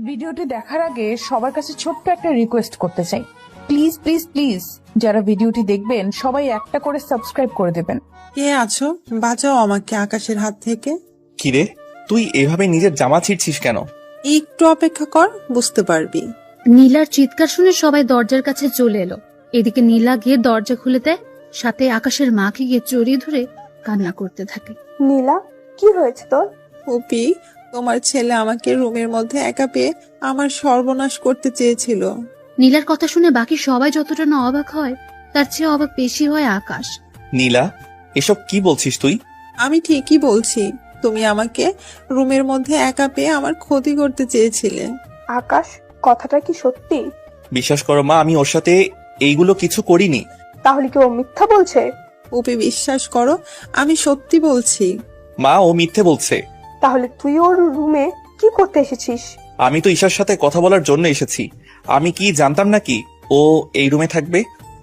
ভিডিওটি দেখার আগে সবার কাছে ছোট্ট একটা রিকোয়েস্ট করতে চাই, প্লিজ প্লিজ প্লিজ যারা ভিডিওটি দেখবেন সবাই একটা করে সাবস্ক্রাইব করে দেবেন। কে আছো? বাঁচাও আমাকে আকাশের হাত থেকে। কিরে, তুই এভাবে নিজের জামা ছিঁড়ছিস কেন? একটু অপেক্ষা কর, বুঝতে পারবি। নীলার চিৎকার শুনে সবাই দরজার কাছে চলে এলো। এদিকে নীলা গিয়ে দরজা খুলে দেয়, সাথে আকাশের মাকে গিয়ে জড়িয়ে ধরে কান্না করতে থাকে। নীলা, কি হয়েছে তোর? ওপি, তোমার ছেলে আমাকে রুমের মধ্যে একা পেয়ে আমার সর্বনাশ করতে চেয়েছিল। নীলার কথা শুনে বাকি সবাই যতটা না অবাক হয়, তার চেয়ে অবাক বেশি হয় আকাশ। নীলা, এসব কি বলছিস তুই? আমি ঠিকই বলছি, তুমি আমাকে রুমের মধ্যে একা পেয়ে আমার ক্ষতি করতে চেয়েছিলে। আকাশ, কথাটা কি সত্যি? বিশ্বাস করো মা, আমি ওর সাথে এইগুলো কিছু করিনি। তাহলে কি ও মিথ্যা বলছে? ওপি, বিশ্বাস করো, আমি সত্যি বলছি। মা, ও মিথ্যে বলছে। তাহলে তুই ওর রুমে কি করতে এসেছিস? আমি তো ঈশার সাথে কথা বলার জন্য এসেছি। আমি কি জানতাম নাকি ও এই রুমে থাকবে?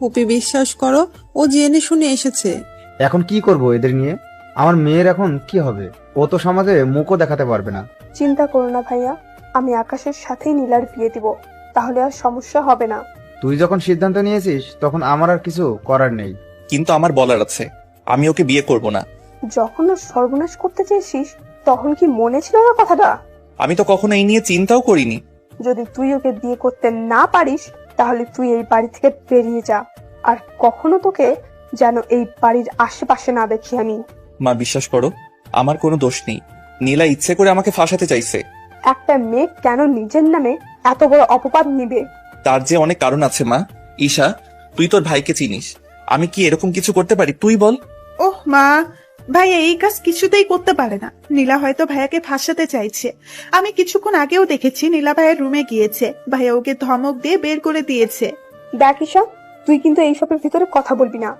ওপি, বিশ্বাস করো, ও জেনে শুনে এসেছে। এখন কি করব এদের নিয়ে? আমার মেয়ের এখন কি হবে? ও তো সমাজে মুখও দেখাতে পারবে না। চিন্তা করো না ভাইয়া, আমি আকাশের সাথেই নীলার বিয়ে দিব, তাহলে আর সমস্যা হবে না। তুই যখন সিদ্ধান্ত নিয়েছিস তখন আমার আর কিছু করার নেই। কিন্তু আমার বলার আছে, আমি ওকে বিয়ে করব না। যখন ওর সর্বনাশ করতে চেয়েছিস তখন কি মনে ছিল না কথাটা? আমি তো কখনো এই নিয়ে চিন্তাও করিনি। যদি তুই ওকে বিয়ে করতে না পারিস তাহলে তুই এই বাড়ি থেকে বেরিয়ে যা, আর কখনো তোকে যেন এই বাড়ির আশেপাশে না দেখি আমি। মা, বিশ্বাস করো, আমার কোনো দোষ নেই। নীলা ইচ্ছে করে আমাকে ফাঁসাতে চাইছে। একটা মেয়ে কেন নিজের নামে এত বড় অপবাদ নিবে? তার যে অনেক কারণ আছে মা। ঈশা, তুই তোর ভাইকে চিনিস, আমি কি এরকম কিছু করতে পারি? তুই বল। ওহ মা, ভাইয়া এই কাজ কিছুতেই করতে পারে না। নীলা হয়তো ভাইয়াকে ফাঁসাতে চাইছে। আমি কিছুক্ষণ আগেও দেখেছি নীলা ভাইয়ের রুমে গিয়েছে, ভাইয়া ওকে ধমক দিয়ে বের করে দিয়েছে। দেখ ঈশা, তুই কিন্তু এইসবের ভিতরে কথা বলবি না।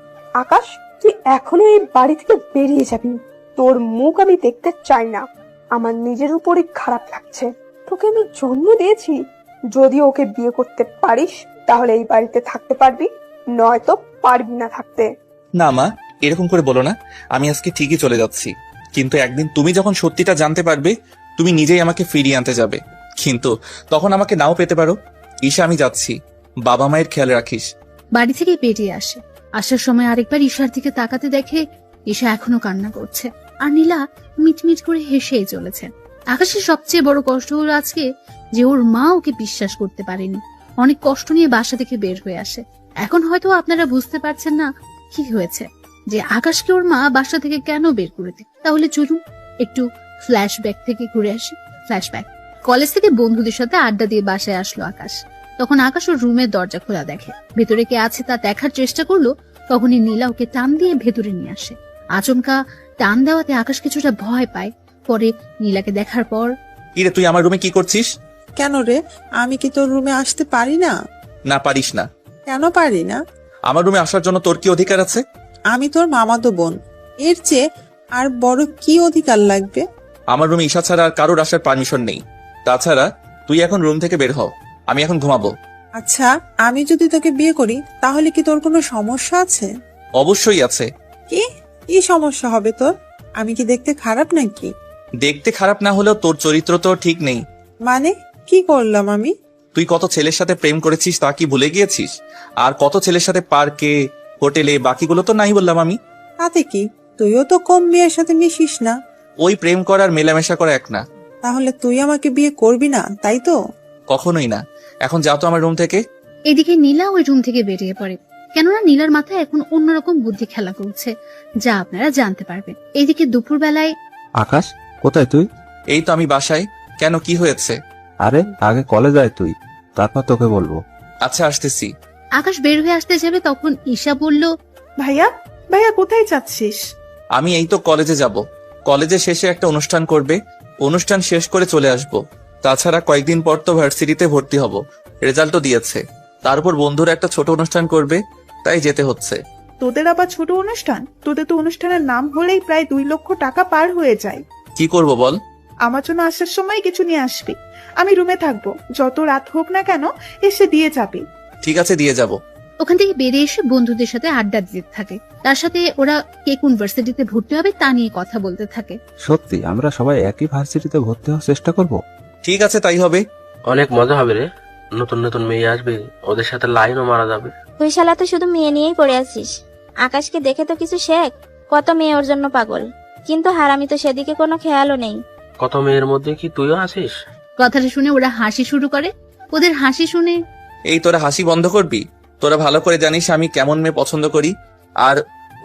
আকাশ, তুই এখনো এই বাড়ি থেকে বেরিয়ে যাবি। তোর মুখ আমি দেখতে চাই না। আমার নিজের উপরই খারাপ লাগছে। তোকে আমি জন্ম দিয়েছি, যদি ওকে বিয়ে করতে পারিস তাহলে এই বাড়িতে থাকতে পারবি, নয়তো পারবি না থাকতে। না মা, এরকম করে বলো না। আমি আজকে ঠিকই চলে যাচ্ছি, কিন্তু একদিন তুমি যখন সত্যিটা জানতে পারবে তুমি নিজেই আমাকে ফিরিয়ে আনতে যাবে। কিন্তু তখন আমাকে নাও পেতে পারো। ঈশা, আমি যাচ্ছি, বাবা মায়ের খেয়াল রাখিস। বাড়ি থেকে বেরিয়ে আসে। আসার সময় আরেকবার ঈশার দিকে তাকাতে দেখে ঈশা এখনো কান্না করছে, আর নীলা মিটমিট করে হেসেই চলেছে। আকাশের সবচেয়ে বড় কষ্ট হলো আজকে যে ওর মা ওকে বিশ্বাস করতে পারেনি। অনেক কষ্ট নিয়ে বাসা থেকে বের হয়ে আসে। এখন হয়তো আপনারা বুঝতে পারছেন না কি হয়েছে, যে আকাশকে ওর মা বাসা থেকে কেন বের করে দিল। তাহলে চলুন একটু ফ্ল্যাশব্যাক থেকে ঘুরে আসি। ফ্ল্যাশব্যাক। কলেজ থেকে বন্ধুদের সাথে আড্ডা দিয়ে বাসায় আসলো আকাশ। তখন আকাশ ওর রুমের দরজা খোলা দেখে। ভেতরে কে আছে তা দেখার চেষ্টা করলো, তখনই নীলা ওকে টান দিয়ে ভেতরে নিয়ে আসে। আচমকা টান দেওয়াতে আকাশ কিছুটা ভয় পায়। পরে নীলাকে দেখার পর, কিরে, তুই আমার রুমে কি করছিস? কেন রে, আমি কি তোর রুমে আসতে পারি না? না, পারিস না। কেন পারি না? আমার রুমে আসার জন্য তোর কি অধিকার আছে? আমি তোর মামাতো বোন, এর চেয়ে আর বড় কি অধিকার লাগবে? আমার রুমে ঈশা ছাড়া আর কারোর আসার পারমিশন নেই। তাছাড়া তুই এখন রুম থেকে বের হ, আমি এখন ঘুমাবো। আচ্ছা, আমি যদি তোকে বিয়ে করি তাহলে কি তোর কোনো সমস্যা আছে? অবশ্যই আছে। কি কি সমস্যা হবে তোর? আমি কি দেখতে খারাপ নাকি? দেখতে খারাপ না হলেও তোর চরিত্র তো ঠিক নেই। মানে কি করলাম আমি? তুই কত ছেলের সাথে প্রেম করেছিস তা কি ভুলে গিয়েছিস? আর কত ছেলের সাথে পার্কে, হোটেলে, বাকিগুলো তো নাই বললাম আমি। তাতে কি, তুইও তো কম মেয়ের সাথে মিশিস না। ওই প্রেম করা আর মেলামেশা করা এক না। তাহলে তুই আমাকে বিয়ে করবি না, তাই তো? কখনোই না। এখন যাও তো আমার রুম থেকে। এদিকে নীলা ওই রুম থেকে বেরিয়ে পড়ে। কেননা নীলার মাথায় এখন অন্যরকম বুদ্ধি খেলা করছে, যা আপনারা জানতে পারবেন। এদিকে দুপুরবেলায় আকাশ, কোথায় তুই? এই তো আমি বাসায়। কেন, কি হয়েছে? আরে আগে কলেজ আয় তুই, তারপর তোকে বলবো। আচ্ছা, আসতেছি। আকাশ বের হয়ে আসতে যাবে, তখন ঈশা বলল, ভাইয়া, ভাইয়া কোথায় যাচ্ছিস? আমি এই তো কলেজে যাব। কলেজে শেষে একটা অনুষ্ঠান করবে, অনুষ্ঠান শেষ করে চলে আসব। তাছাড়া কয়েকদিন পর তো ভার্সিটিতে ভর্তি হব, রেজাল্টও দিয়েছে। তারপর বন্ধুরা একটা ছোট অনুষ্ঠান করবে, তাই যেতে হচ্ছে। তোদের আবার ছোট অনুষ্ঠান? তোদের তো অনুষ্ঠানের নাম হলেই প্রায় 2 লক্ষ টাকা পার হয়ে যায়। কি করব বল? আমার জন্য আসার সময় কিছু নিয়ে আসবি। আমি রুমে থাকবো, যত রাত হোক না কেন এসে দিয়ে যাবি। ঠিক আছে, দিয়ে যাব। ওখান থেকে বেরিয়ে এসে বন্ধুদের সাথে আড্ডা দিতে থাকে। তার সাথে ওরা কে কোন ভার্সিটিতে ভর্তি হবে তা নিয়ে কথা বলতে থাকে। সত্যি আমরা সবাই একই ভার্সিটিতে ভর্তি হওয়ার চেষ্টা করব। ঠিক আছে, তাই হবে। অনেক মজা হবে রে, নতুন নতুন মেয়ে আসবে, ওদের সাথে লাইনও মারা যাবে। তুই শালা তো শুধু মেয়ে নিয়েই পড়ে আছিস। আকাশকে দেখে তো কিছু শেখ, কত মেয়ে ওর জন্য পাগল, কিন্তু হারামি তো সেদিকে কোনো খেয়ালও নেই। কত মেয়ের মধ্যে কি তুইও আছিস? কথাটা শুনে ওরা হাসি শুরু করে। ওদের হাসি শুনে এই তোরা হাসি বন্ধ করবি? তোরা ভালো করে জানিস আমি কেমন মেয়ে পছন্দ করি, আর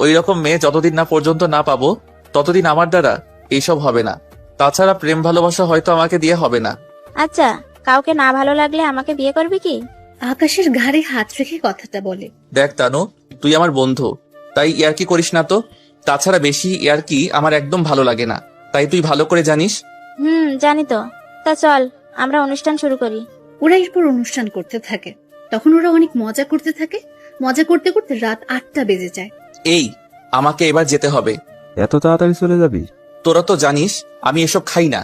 ওই রকম মেয়ে যতদিন না পর্যন্ত না পাবো ততদিন আমার দ্বারা এইসব হবে না। তাছাড়া প্রেম ভালোবাসা হয়তো আমাকে দিয়ে হবে না। আচ্ছা, কাউকে না ভালো লাগলে আমাকে বিয়ে করবি কি? আকাশের ঘাড়ে হাত রেখে কথাটা বলে। দেখ তানু, তুই আমার বন্ধু, তাই ইয়ার্কি করিস না তো। তাছাড়া বেশি ইয়ার্কি আমার একদম ভালো লাগে না, তাই তুই ভালো করে জানিস। জানি তো। তা চল আমরা অনুষ্ঠান শুরু করি। ওরা এরপর অনুষ্ঠান করতে থাকে। তখন ওরা অনেক মজা করতে থাকে। মজা করতে করতে রাত 8টা বেজে যায়। এই, আমাকে এবার যেতে হবে। এত তাড়াতাড়ি চলে যাবি? তোরা তো জানিস আমি এসব খাই না।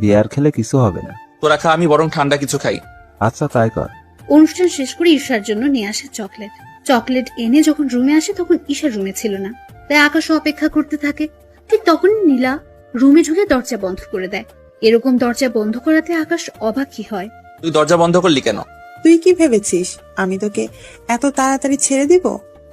বিয়ার খেলে কিছু হবে না। তোরা খা, আমি বরং ঠান্ডা কিছু খাই। আচ্ছা তাই কর। অনুষ্ঠান শেষ করে ঈশার জন্য নিয়ে আসে চকলেট। চকলেট এনে যখন রুমে আসে তখন ঈশা রুমে ছিল না, তাই আকাশও অপেক্ষা করতে থাকে। ঠিক তখনই নীলা রুমে ঢুকে দরজা বন্ধ করে দেয়। এরকম দরজা বন্ধ করাতে আকাশ অবাকই হয়। তুই দরজা বন্ধ করলি কেন? তুই কি ভেবেছিস আমি তোকে এত তাড়াতাড়ি ছেড়ে দিব?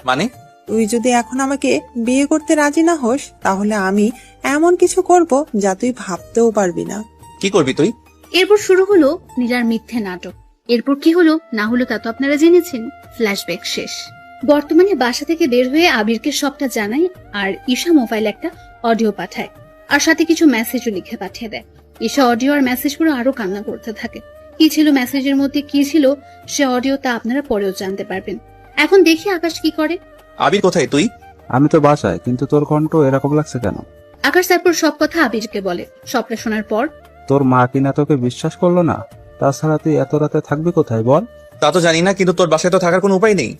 মানে? তুই যদি এখন আমাকে বিয়ে করতে রাজি না হোস, তাহলে আমি এমন কিছু করব যা তুই ভাবতেও পারবি না। কি করবি তুই? এরপর শুরু হলো নীলার মিথ্যে নাটক। এরপর কি হলো না হলো তা তো আপনারা জেনেছেন। ফ্ল্যাশব্যাক শেষ। বর্তমানে বাসা থেকে বের হয়ে আবিরকে সবটা জানায়, আর ঈশা মোবাইলে একটা অডিও পাঠায়, আর সাথে কিছু মেসেজও লিখে পাঠিয়ে দেয়। ঈশা অডিও আর মেসেজ করে আরো কান্না করতে থাকে। কি ছিল মেসেজের মধ্যে, কি ছিল সে অডিও, তা আপনারা পরেও জানতে পারবেন। এখন দেখি আকাশ কি করে। আবির কোথায় তুই? আমি তো বাসায়, কিন্তু তোর কণ্ঠ এরকম লাগছে কেন? আকাশ তারপর সব কথা আবিরকে বলে। সবটা শোনার পর তোর মা কিনা তোকে বিশ্বাস করলো না? তাছাড়া তুই এত রাতে থাকবি কোথায় বল? তা তো জানি না, কিন্তু তোর বাসায় তো থাকার কোনো উপায় নেই।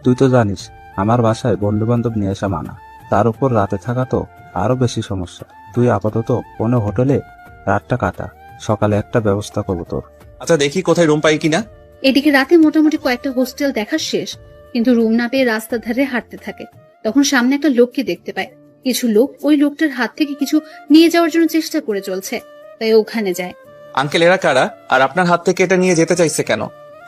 তুই তো জানিস আমার বাসায় বন্ধু বান্ধব নিয়ে আসা মানা, তার উপর রাতে থাকা তো আরো বেশি সমস্যা। তুই আপাতত কোনো হোটেলে রাতটা কাটা, সকালে একটা ব্যবস্থা করবো তোর। আচ্ছা দেখি কোথায় রুম পাই কিনা। এদিকে রাতে মোটামুটি কয়েকটা হোস্টেল দেখা শেষ, কিন্তু রুম না পেয়ে রাস্তার ধারে হাঁটতে থাকে। তখন সামনে একটা লোককে দেখতে পায়। কিছু লোক ওই লোকটার হাত থেকে কিছু নিয়ে যাওয়ার জন্য চেষ্টা করে চলছে, তাই ওখানে যায়। আঙ্কেল, এরা কারা? আর আপনার হাত থেকে এটা নিয়ে যেতে চাইছে কেন?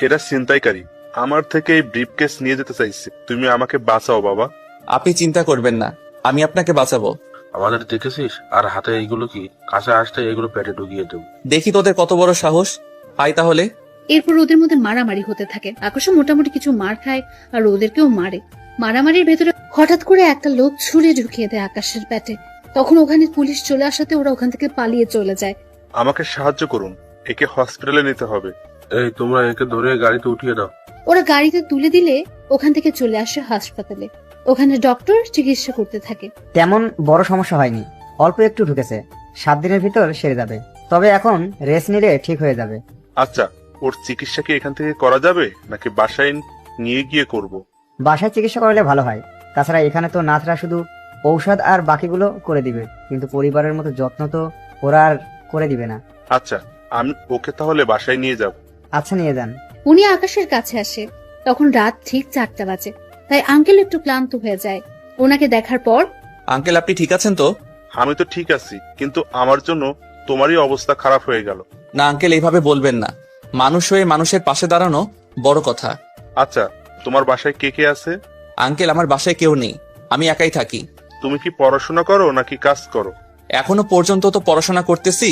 এরা ছিনতাইকারী, আমার থেকে এই ব্রিফকেস নিয়ে যেতে চাইছে। তুমি আমাকে বাঁচাও বাবা। আপনি চিন্তা করবেন না, আমি আপনাকে বাঁচাবো। আমাদের দেখেছিস? আর হাতে এইগুলো কি? কাছে আসতে এগুলো পেটে ঢুকিয়ে দেব। দেখি তোদের কত বড় সাহস। আয় তাহলে। এরপর ওদের মধ্যে মারামারি হতে থাকে। আকাশও মোটামুটি কিছু মার খায়, আর ওদেরকেও মারে। মারামারির ভেতরে হঠাৎ করে একটা লোক ছুরি ঢুকিয়ে দেয় আকাশের পেটে। তখন ওখানে পুলিশ চলে আসাতে ওরা ওখান থেকে পালিয়ে চলে যায়। আমাকে সাহায্য করুন, একে হসপিটালে নিতে হবে। এই তোমরা একে ধরে গাড়িতে উঠিয়ে দাও। ওরা গাড়িতে তুলে দিলে ওখান থেকে চলে আসে হাসপাতালে। ওখানে ডক্টর চিকিৎসা করতে থাকে। তেমন বড় সমস্যা হয়নি, অল্প একটু ঢুকেছে, 7 দিনের ভিতর সেরে যাবে। তবে এখন রেস্ট নিলে ঠিক হয়ে যাবে। আচ্ছা, ওর চিকিৎসা কি এখান থেকে করা যাবে নাকি বাসায় নিয়ে গিয়ে করব? বাসায় চিকিৎসা করলে ভালো হয়। তাছাড়া এখানে তো নার্সরা শুধু ঔষধ আর বাকিগুলো করে দিবে, কিন্তু পরিবারের মতো যত্ন তো ওরা আর করে দিবে না। আচ্ছা, আমি ওকে তাহলে বাসায় নিয়ে যাব। আচ্ছা, নিয়ে যান। উনি আকাশের কাছে আসে। তখন রাত ঠিক 4টা বাজে, তাই আঙ্কেল একটু ক্লান্ত হয়ে যায়। ওনাকে দেখার পর, আঙ্কেল আপনি ঠিক আছেন তো? আমি তো ঠিক আছি, কিন্তু আমার জন্য তোমারই অবস্থা খারাপ হয়ে গেল। না আঙ্কেল, এইভাবে বলবেন না। মানুষ হয়ে মানুষের পাশে দাঁড়ানো বড় কথা। আচ্ছা, তোমার বাসায় কে কে আছে? আঙ্কেল, আমার বাসায় কেউ নেই, আমি একাই থাকি। তুমি কি পড়াশোনা করো নাকি কাজ করো? এখনো পর্যন্ত তো পড়াশোনা করতেছি।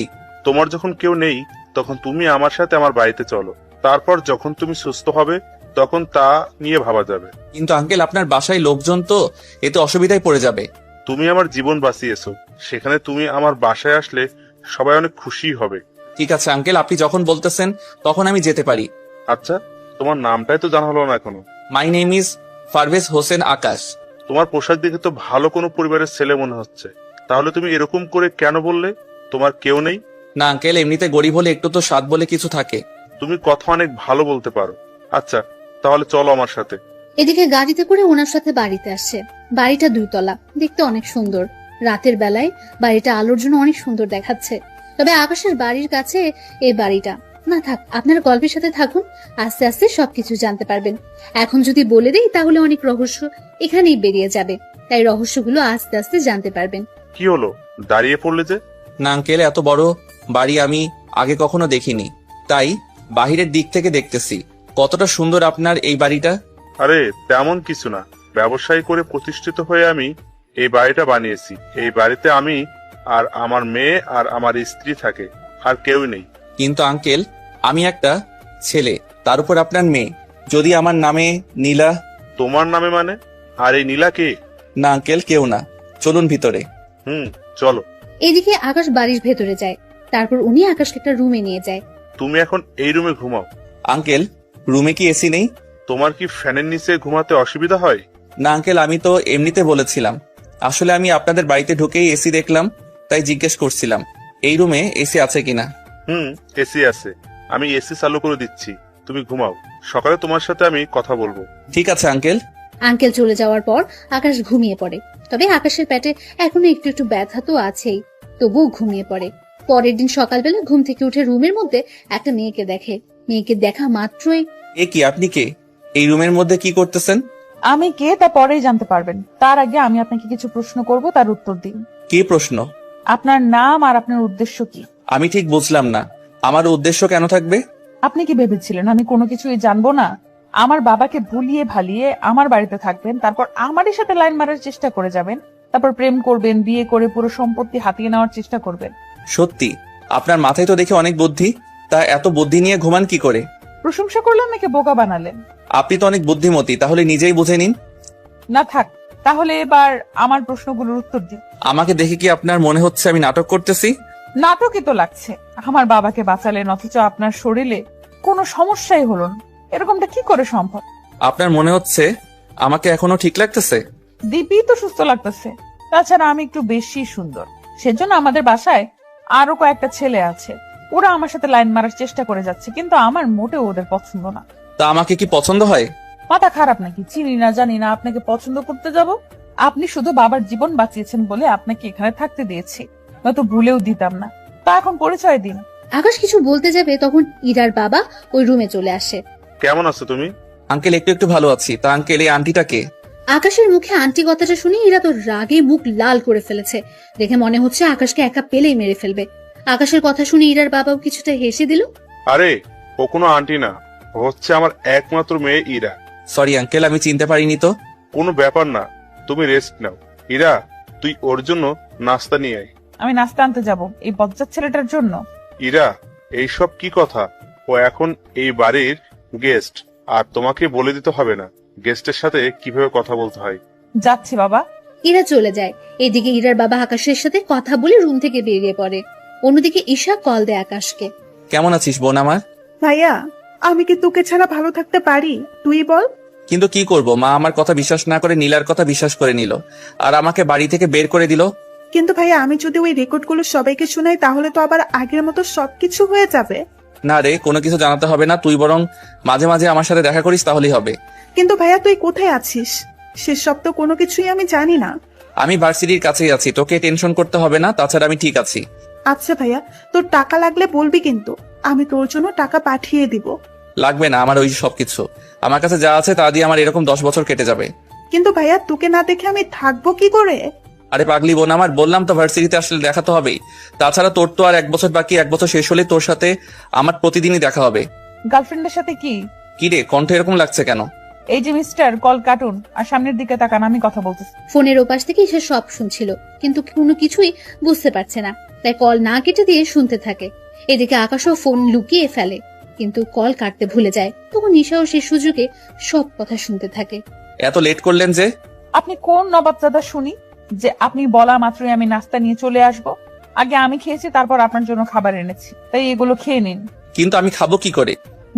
তোমার যখন কেউ নেই তখন তুমি আমার সাথে আমার বাড়িতে চলো, তারপর যখন তুমি সুস্থ হবে তখন তা নিয়ে ভাবা যাবে। কিন্তু আঙ্কেল, আপনার বাসায় লোকজন তো, এতে অসুবিধায় পড়ে যাবে। তুমি আমার জীবন বাঁচিয়েছো, সেখানে তুমি আমার বাসায় আসলে সবাই অনেক খুশি হবে। ঠিক আছে আঙ্কেল, আপনি যখন বলতেছেন তখন আমি যেতে পারি। আচ্ছা, তোমার নামটাই তো জানা হলো না এখনো। My name is Parvez Hossain Akash. তোমার পোশাক দেখে তো ভালো কোনো পরিবারের ছেলে মনে হচ্ছে, তাহলে তুমি এরকম করে কেন বললে তোমার কেউ নেই? না আঙ্কেল, এমনিতে গরিব হলে একটু তো স্বাদ বলে কিছু থাকে। তুমি কথা অনেক ভালো বলতে পারো। আচ্ছা, তাহলে চলো আমার সাথে। এদিকে গাড়িতে করে ওনার সাথে বাড়িতে আসে। বাড়িটা 2 তলা, দেখতে অনেক সুন্দর। রাতের বেলায় বাড়িটা আলোর জন্য অনেক সুন্দর দেখাচ্ছে। তবে আকাশের বাড়ির কাছে এই বাড়িটা না। থাক, আপনারা গল্পের সাথে থাকুন, আস্তে আস্তে সবকিছু জানতে পারবেন। এখন যদি বলে দেই তাহলে অনেক রহস্য এখানেই বেরিয়ে যাবে, তাই রহস্যগুলো আস্তে আস্তে জানতে পারবেন। কি হলো, দাঁড়িয়ে পড়লে যে? না আঙ্কেল, এত বড় বাড়ি আমি আগে কখনো দেখিনি, তাই বাহিরের দিক থেকে দেখতেছি। কতটা সুন্দর আপনার এই বাড়িটা। আরে তেমন কিছু না, ব্যবসায়ী করে প্রতিষ্ঠিত হয়ে আমি এই বাড়িটা বানিয়েছি। এই বাড়িতে আমি আর আমার মেয়ে আর আমার স্ত্রী থাকে, আর কেউ নেই। কিন্তু আঙ্কেল, আমি একটা ছেলে, তার উপর আপনার মেয়ে। যদি আমার নামে নীলা। তোমার নামে মানে? আর এই নীলা কে? না আঙ্কেল, কেউ না। চলুন ভিতরে। চলো। এদিকে আকাশ বাড়ির ভেতরে যায়, তারপর উনি আকাশকে একটা রুমে নিয়ে যায়। তুমি এখন এই রুমে ঘুমাও। আঙ্কেল, রুমে কি এসি নেই? তোমার কি ফ্যানের নিচে ঘুমাতে অসুবিধা হয়? না আঙ্কেল, আমি তো এমনিতে বলেছিলাম। আসলে আমি আপনাদের বাড়িতে ঢুকেই এসি দেখলাম, তাই জিজ্ঞেস করছিলাম এই রুমে এসি আছে কিনা। এসি আছে, আমি এসি চালু করে দিচ্ছি, তুমি ঘুমাও। সকালে তোমার সাথে আমি কথা বলবো। ঠিক আছে আঙ্কেল। আঙ্কেল চলে যাওয়ার পর আকাশ ঘুমিয়ে পড়ে। তবে আকাশের পেটে এখনো একটু একটু ব্যথা তো আছেই, তবুও ঘুমিয়ে পড়ে। পরের দিন সকালবেলা ঘুম থেকে উঠে রুমের মধ্যে একটা মেয়েকে দেখে। মেয়েকে দেখা মাত্রই, এ কি, আপনি কে? এই রুমের মধ্যে কি করতেছেন? আমি কে তা পরেই জানতে পারবেন। তার আগে আমি আপনাকে কিছু প্রশ্ন করব, তার উত্তর দিন। কি প্রশ্ন? আপনার নাম আর আপনার উদ্দেশ্য কি? আমি ঠিক বুঝলাম না। আমার উদ্দেশ্য কেন থাকবে? আপনি কি ভেবেছিলেন আমি কোনো কিছুই জানবো না? আমার বাবাকে ভুলিয়ে ভালিয়ে আমার বাড়িতে থাকবেন, তারপর আমারই সাথে লাইন মারার চেষ্টা করে যাবেন, তারপর প্রেম করবেন, বিয়ে করে পুরো সম্পত্তি হাতিয়ে নেওয়ার চেষ্টা করবেন। সত্যি আপনার মাথায় তো দেখে অনেক বুদ্ধি, তা এত বুদ্ধি নিয়ে ঘুমান কি করে? প্রশংসা করলেন নাকি বোকা বানালেন? আপনি তো অনেক বুদ্ধিমতী, তাহলে নিজেই বুঝে নিন। না থাক, তাহলে এবার আমার প্রশ্নগুলোর উত্তর দিন। আমাকে দেখে কি আপনার মনে হচ্ছে আমি নাটক করতেছি? নাটকই তো লাগছে। আমার বাবাকে বাঁচালেন, অথচ আপনার শরীরে কোনো সমস্যাই হলো না। এরকমটা কি করে সম্ভব? আপনার মনে হচ্ছে আমাকে এখনো ঠিক লাগতেছে? দীপি তো সুস্থ লাগতেছে। তাছাড়া আমি একটু বেশি সুন্দর, সেজন্য আমাদের বাসায় আরো কয়েকটা ছেলে আছে, ওরা আমার সাথে লাইন মারার চেষ্টা করে যাচ্ছে, কিন্তু আমার মোটেও ওদের পছন্দ না। তা আমাকে কি পছন্দ হয়? মাথা খারাপ নাকি? চিনি না জানি না আপনাকে পছন্দ করতে যাব? আপনি শুধু বাবার জীবন বাঁচিয়েছেন বলে আপনাকে এখানে থাকতে দিয়েছি, নয়তো ভুলেও দিতাম না। তা এখন পরিচয় দিন। আকাশ কিছু বলতে যাবে তখন ইরার বাবা ওই রুমে চলে আসে। কেমন আছো তুমি? আঙ্কেল, একটু একটু ভালো আছি। তা আঙ্কেল, এই আন্টিটা কে? আকাশের মুখে আন্টি কথাটা শুনে ইরা তো রাগে মুখ লাল করে ফেলেছে। দেখে মনে হচ্ছে আকাশকে একা পেলেই মেরে ফেলবে। আকাশের কথা শুনে ইরার বাবাও কিছুটা হেসে দিল। আরে ও কোনো আন্টি না, ও হচ্ছে আমার একমাত্র মেয়ে ইরা। সরি আঙ্কেল, আমি চিনতে পারিনি তো। কোনো ব্যাপার না, তুমি রেস্ট নাও। ইরা, তুই ওর জন্য নাস্তা নিয়ে আয়। আমি নাস্তা আনতে যাব এই বজ্জাত ছেলেটার জন্য? ইরা, এইসব কি কথা? ও এখন এই বাড়ির গেস্ট, আর তোমাকে বলে দিতে হবে না গেস্টের সাথে কিভাবে কথা বলতে হয়। যাচ্ছি বাবা। ইরা চলে যায়। এদিকে ইরার বাবা আকাশের সাথে কথা বলে রুম থেকে বেরিয়ে পড়ে। অন্যদিকে ঈশা কল দেয় আকাশকে। কেমন আছিস বোন আমার? ভাইয়া, আমি কি তোকে ছাড়া ভালো থাকতে পারি? তুই বল। কিন্তু কি করব, মা আমার কথা বিশ্বাস না করে নীলার কথা বিশ্বাস করে নিল, আর আমাকে বাড়ি থেকে বের করে দিল। কিন্তু ভাইয়া, আমি যদি ওই রেকর্ডগুলো সবাইকে শোনাই তাহলে তো আবার আগের মতো সবকিছু হয়ে যাবে। না রে, কোনো কিছু জানাতে হবে না, তুই বরং মাঝে মাঝে আমার সাথে দেখা করিস, তাহলেই হবে। কিন্তু ভাইয়া, তুই কোথায় আছিস সেসব তো কোনো কিছুই আমি জানি না। আমি ভার্সিটির কাছেই আছি, তোকে টেনশন করতে হবে না, তাছাড়া আমি ঠিক আছি। আচ্ছা ভাইয়া, তোর টাকা লাগলে বলবি, কিন্তু আমি তোর জন্য টাকা পাঠিয়ে দিব। লাগবে না আমার ওই সবকিছু, আমার কাছে যা আছে তা দিয়ে আমার এরকম 10 বছর কেটে যাবে। কিন্তু ভাইয়া, তোকে না দেখে আমি থাকবো কি করে? আরে পাগলি বোন আমার, বললাম তো ভার্সিটিতে আসলে দেখা তো হবেই। তাছাড়া তোর তো আর 1 বছর বাকি, 1 বছর শেষ হলে তোর সাথে আমার প্রতিদিনই দেখা হবে। গার্লফ্রেন্ডের সাথে কি? কি রে, কণ্ঠ এরকম লাগছে কেন? এই যে মিস্টার, কল কাটুন আর সামনের দিকে তাকান, আমি কথা বলতেছি। ফোনের ওপাশ থেকে ঈশা সব শুনছিল, কিন্তু কোনো কিছুই বুঝতে পারছে না, তাই কল না কেটে দিয়ে শুনতে থাকে। এদিকে আকাশও ফোন লুকিয়ে ফেলে, কিন্তু কল কাটতে ভুলে যায়। তখন ঈশাও সেই সুযোগে সব কথা শুনতে থাকে। এত লেট করলেন যে? আপনি কোন নবাবজাদা শুনি যে আপনি বলা মাত্রই আমি নাস্তা নিয়ে চলে আসব? আগে আমি খেয়েছি, তারপর আপনার জন্য খাবার এনেছি, তাই এগুলো খেয়ে নিন। কিন্তু আমি খাবো কি করে?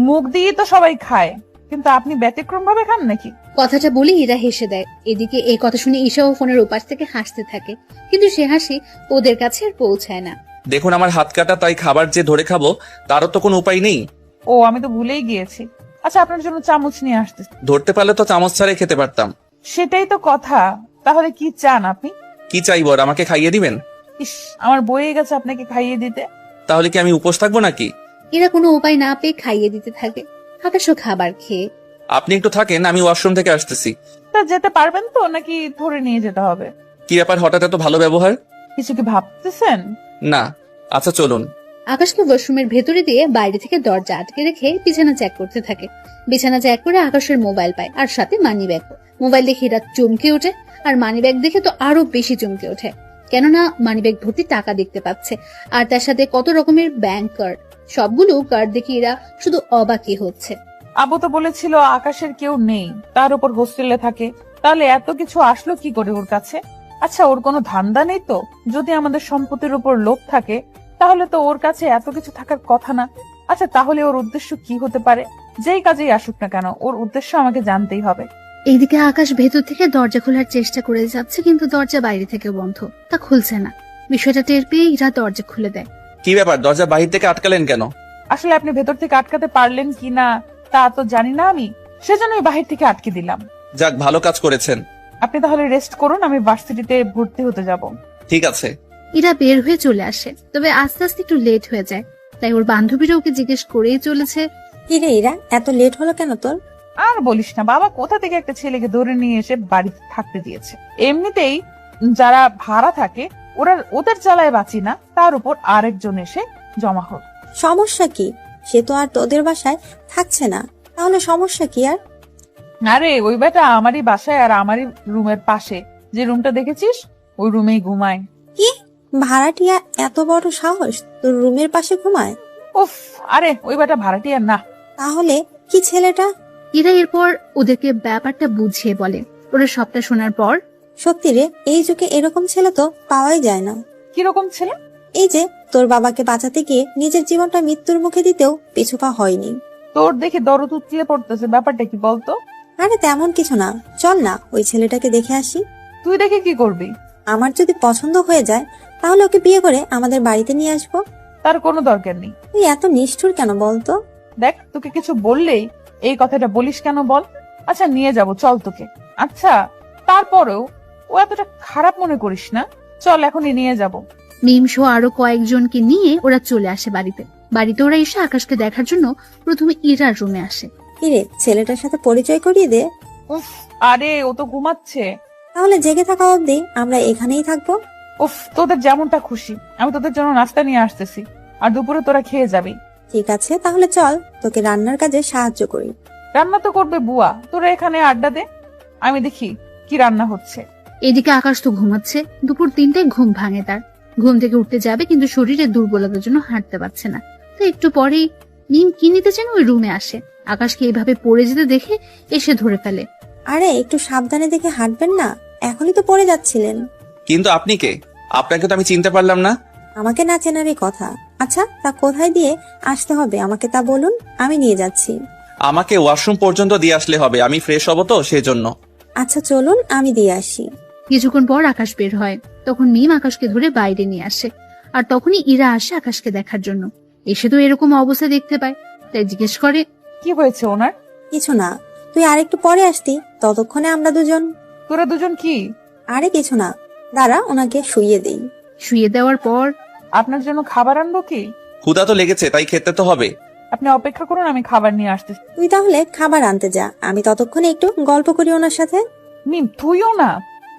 মুখ দিয়ে তো সবাই খায়, কিন্তু আপনি ব্যতিক্রম ভাবে খান নাকি? কথাটা বলে ইরা হেসে দেয়। এদিকে এই কথা শুনে ঈশাও ফোনের ওপাশ থেকে হাসতে থাকে, কিন্তু সে হাসি ওদের কাছে আর পৌঁছায় না। দেখুন আমার হাত কাটা, তাই খাবার যে ধরে খাবো তারও তো কোনো উপায় নেই। ও, আমি তো ভুলেই গিয়েছি। আচ্ছা, আপনার জন্য চামচ নিয়ে আসতেছি। ধরতে পারলে তো চামচ ছাড়াই খেতে পারতাম। সেটাই তো কথা। তাহলে কি চান আপনি? কি চাইবো, আর আমাকে খাইয়ে দিবেন? ইস, আমার বয়ে গেছে আপনাকে খাইয়ে দিতে। তাহলে কি আমি উপোস থাকবো নাকি? এরা কোনো উপায় না পেয়ে খাইয়ে দিতে থাকে। আকাশও খাবার খেয়ে। আপনি একটু থাকেন, আমি ওয়াশরুম থেকে আসতেছি। তা যেতে পারবেন তো, নাকি ধরে নিয়ে যেতে হবে? কি ব্যাপার, হঠাৎ এত ভালো ব্যবহার? কিছু কি ভাবতেছেন? না। আচ্ছা চলুন। আকাশকে ওয়াশরুমের ভেতরে দিয়ে বাইরে থেকে দরজা আটকে রেখে বিছানা চেক করতে থাকে। বিছানা চেক করে আকাশের মোবাইল পায় আর সাথে মানি ব্যাগ। মোবাইল দেখে এরা চমকে ওঠে, আর মানি ব্যাগ দেখে তো আরো বেশি চমকে ওঠে, কেননা মানি ব্যাগ ভর্তি টাকা দেখতে পাচ্ছে আর তার সাথে কত রকমের ব্যাংক কার্ড। সবগুলো কার্ড দেখে এরা শুধু অবাকই হচ্ছে। আবু তো বলেছিল আকাশের কেউ নেই, তার উপর হোস্টেলে থাকে, তাহলে এত কিছু আসলো কি করে ওর কাছে? আচ্ছা, ওর কোনো ধান্দা নেই তো? যদি আমাদের সম্পত্তির উপর লোভ থাকে তাহলে তো ওর কাছে এত কিছু থাকার কথা না। আচ্ছা, তাহলে ওর উদ্দেশ্য কি হতে পারে? যেই কাজেই আসুক না কেন, ওর উদ্দেশ্য আমাকে জানতেই হবে। এইদিকে আকাশ ভেতর থেকে দরজা খোলার চেষ্টা করে যাচ্ছে, কিন্তু দরজা বাইরে থেকে বন্ধ, তা খুলছে না। বিষয়টা টের পেয়ে ইরা দরজা খুলে দেয়। কি ব্যাপার, দরজা বাহির থেকে আটকালেন কেন? আসলে আপনি ভেতর থেকে আটকাতে পারলেন কি না তা তো জানি না আমি, সেজন্যই বাহির থেকে আটকে দিলাম। যাক, ভালো কাজ করেছেন। আপনি তাহলে রেস্ট করুন, আমি ভার্সিটিতে ভর্তি হতে যাব। ঠিক আছে। ইরা বের হয়ে চলে আসে, তবে আস্তে আস্তে একটু লেট হয়ে যায়। তাই ওর বান্ধবীরা ওকে জিজ্ঞেস করেই চলেছে, কি রে ইরা, এত লেট হলো কেন তোর? আর বলিস না, বাবা কোথা থেকে একটা ছেলেকে ধরে নিয়ে এসে বাড়িতে থাকতে দিয়েছে। এমনিতেই যারা ভাড়া থাকে ওদের জ্বালায় বাঁচি না, তার উপর আরেকজন এসে জমা হল। সমস্যা কি? সে তো আর তোদের বাসায় থাকছে না, তাহলে সমস্যা কি আর? আরে ওই বেটা আমারই বাসায় আর আমারই রুমের পাশে যে রুমটা দেখেছিস ওই রুমেই ঘুমায়। কি ভাড়াটিয়া এত বড় সাহস তোর রুমের পাশে ঘুমায়? উফ, আরে ওই বেটা ভাড়াটিয়া না। তাহলে কি ছেলেটা? ইরা এরপর ওদেরকে ব্যাপারটা বুঝিয়ে বলে। ওরা সবটা শোনার পর, সত্যি রে, এই যুগে এরকম ছেলে তো পাওয়াই যায় না। কিরকম ছেলে? এই যে তোর বাবাকে বাঁচাতে গিয়ে নিজের জীবনটা মৃত্যুর মুখে দিতেও পিছুপা হয়নি। তোর দেখে দরদ উতলে পড়তেছে, ব্যাপারটা কি বলতো? আরে তেমন কিছু না, চল না ওই ছেলেটাকে দেখে আসি। তুই দেখে কি করবি? আমার যদি পছন্দ হয়ে যায় তাহলে ওকে বিয়ে করে আমাদের বাড়িতে নিয়ে আসবো। তার কোনো দরকার নেই। তুই এত নিষ্ঠুর কেন বলতো? দেখ, তোকে কিছু বললেই এই কথাটা বলিস কেন বল? আচ্ছা, নিয়ে যাব, চল তোকে। আচ্ছা, তারপরেও ও এতটা খারাপ মনে করিস না, চল এখনই নিয়ে যাব। মিম সহ আরো কয়েকজনকে নিয়ে ওরা চলে আসে বাড়িতে। বাড়িতে ওরা এসে আকাশকে দেখার জন্য প্রথমে ইরার রুমে আসে। কিরে, ছেলেটার সাথে পরিচয় করিয়ে দে। উফ, আরে ও তো ঘুমাচ্ছে। তাহলে জেগে থাকা অবধি আমরা এখানেই থাকবো। উফ, তোদের যেমনটা খুশি, আমি তোদের জন্য নাস্তা নিয়ে আসতেছি, আর দুপুরে তোরা খেয়ে যাবি। ঠিক আছে, তাহলে চল তোকে রান্নার কাজে সাহায্য করি। রান্না তো করবে বুয়া, তোরা এখানে আড্ডা দে, আমি দেখি কি রান্না হচ্ছে। এদিকে আকাশ তো ঘুমাচ্ছে। দুপুর 3টায় ঘুম ভাঙে তার। ঘুম থেকে উঠতে যাবে, কিন্তু শরীরে দুর্বলতার জন্য হাঁটতে পারছে না। তো একটু পরেই মিম কি নিতে যেন ওই রুমে আসে। আকাশকে এইভাবে পড়ে যেতে দেখে এসে ধরে ফেলে। আরে একটু সাবধানে দেখে হাঁটবেন না, এখনই তো পড়ে যাচ্ছিলেন। কিন্তু আপনি কে? আপনাকে তো আমি চিনতে পারলাম না। আমাকে না চেনারই কথা। আচ্ছা, তা কোথায় দিয়ে আসতে হবে আমাকে তা বলুন, আমি নিয়ে যাচ্ছি। আমাকে ওয়াশরুম পর্যন্ত দিয়ে আসলে হবে, আমি ফ্রেশ হব তো সেজন্য। আচ্ছা চলুন, আমি দিয়ে আসি। কিছুক্ষণ পর আকাশ বের হয়। তখন মিম আকাশকে ধরে বাইরে নিয়ে আসে, আর তখনই ইরা আসে আকাশকে দেখার জন্য। এসে তো এরকম অবস্থা দেখতে পায়, তাই জিজ্ঞেস করে, কি হয়েছে ওনার? কিছু না, তুই আরেকটু পরে আসতি, ততক্ষণে আমরা দুজন। তোরা দুজন কি? আরে কিছু না, দাঁড়া ওনাকে শুইয়ে দেই। শুয়ে দেওয়ার পর, আপনার জন্য খাবার আনবো কি? ক্ষুধা তো লেগেছে, তাই খেতে তো হবে। আপনি অপেক্ষা করুন, আমি খাবার নিয়ে আসতেছি। তুই তাহলে খাবার আনতে যা, আমি ততক্ষণে একটু গল্প করি ওনার সাথে। মিম, তুইও না।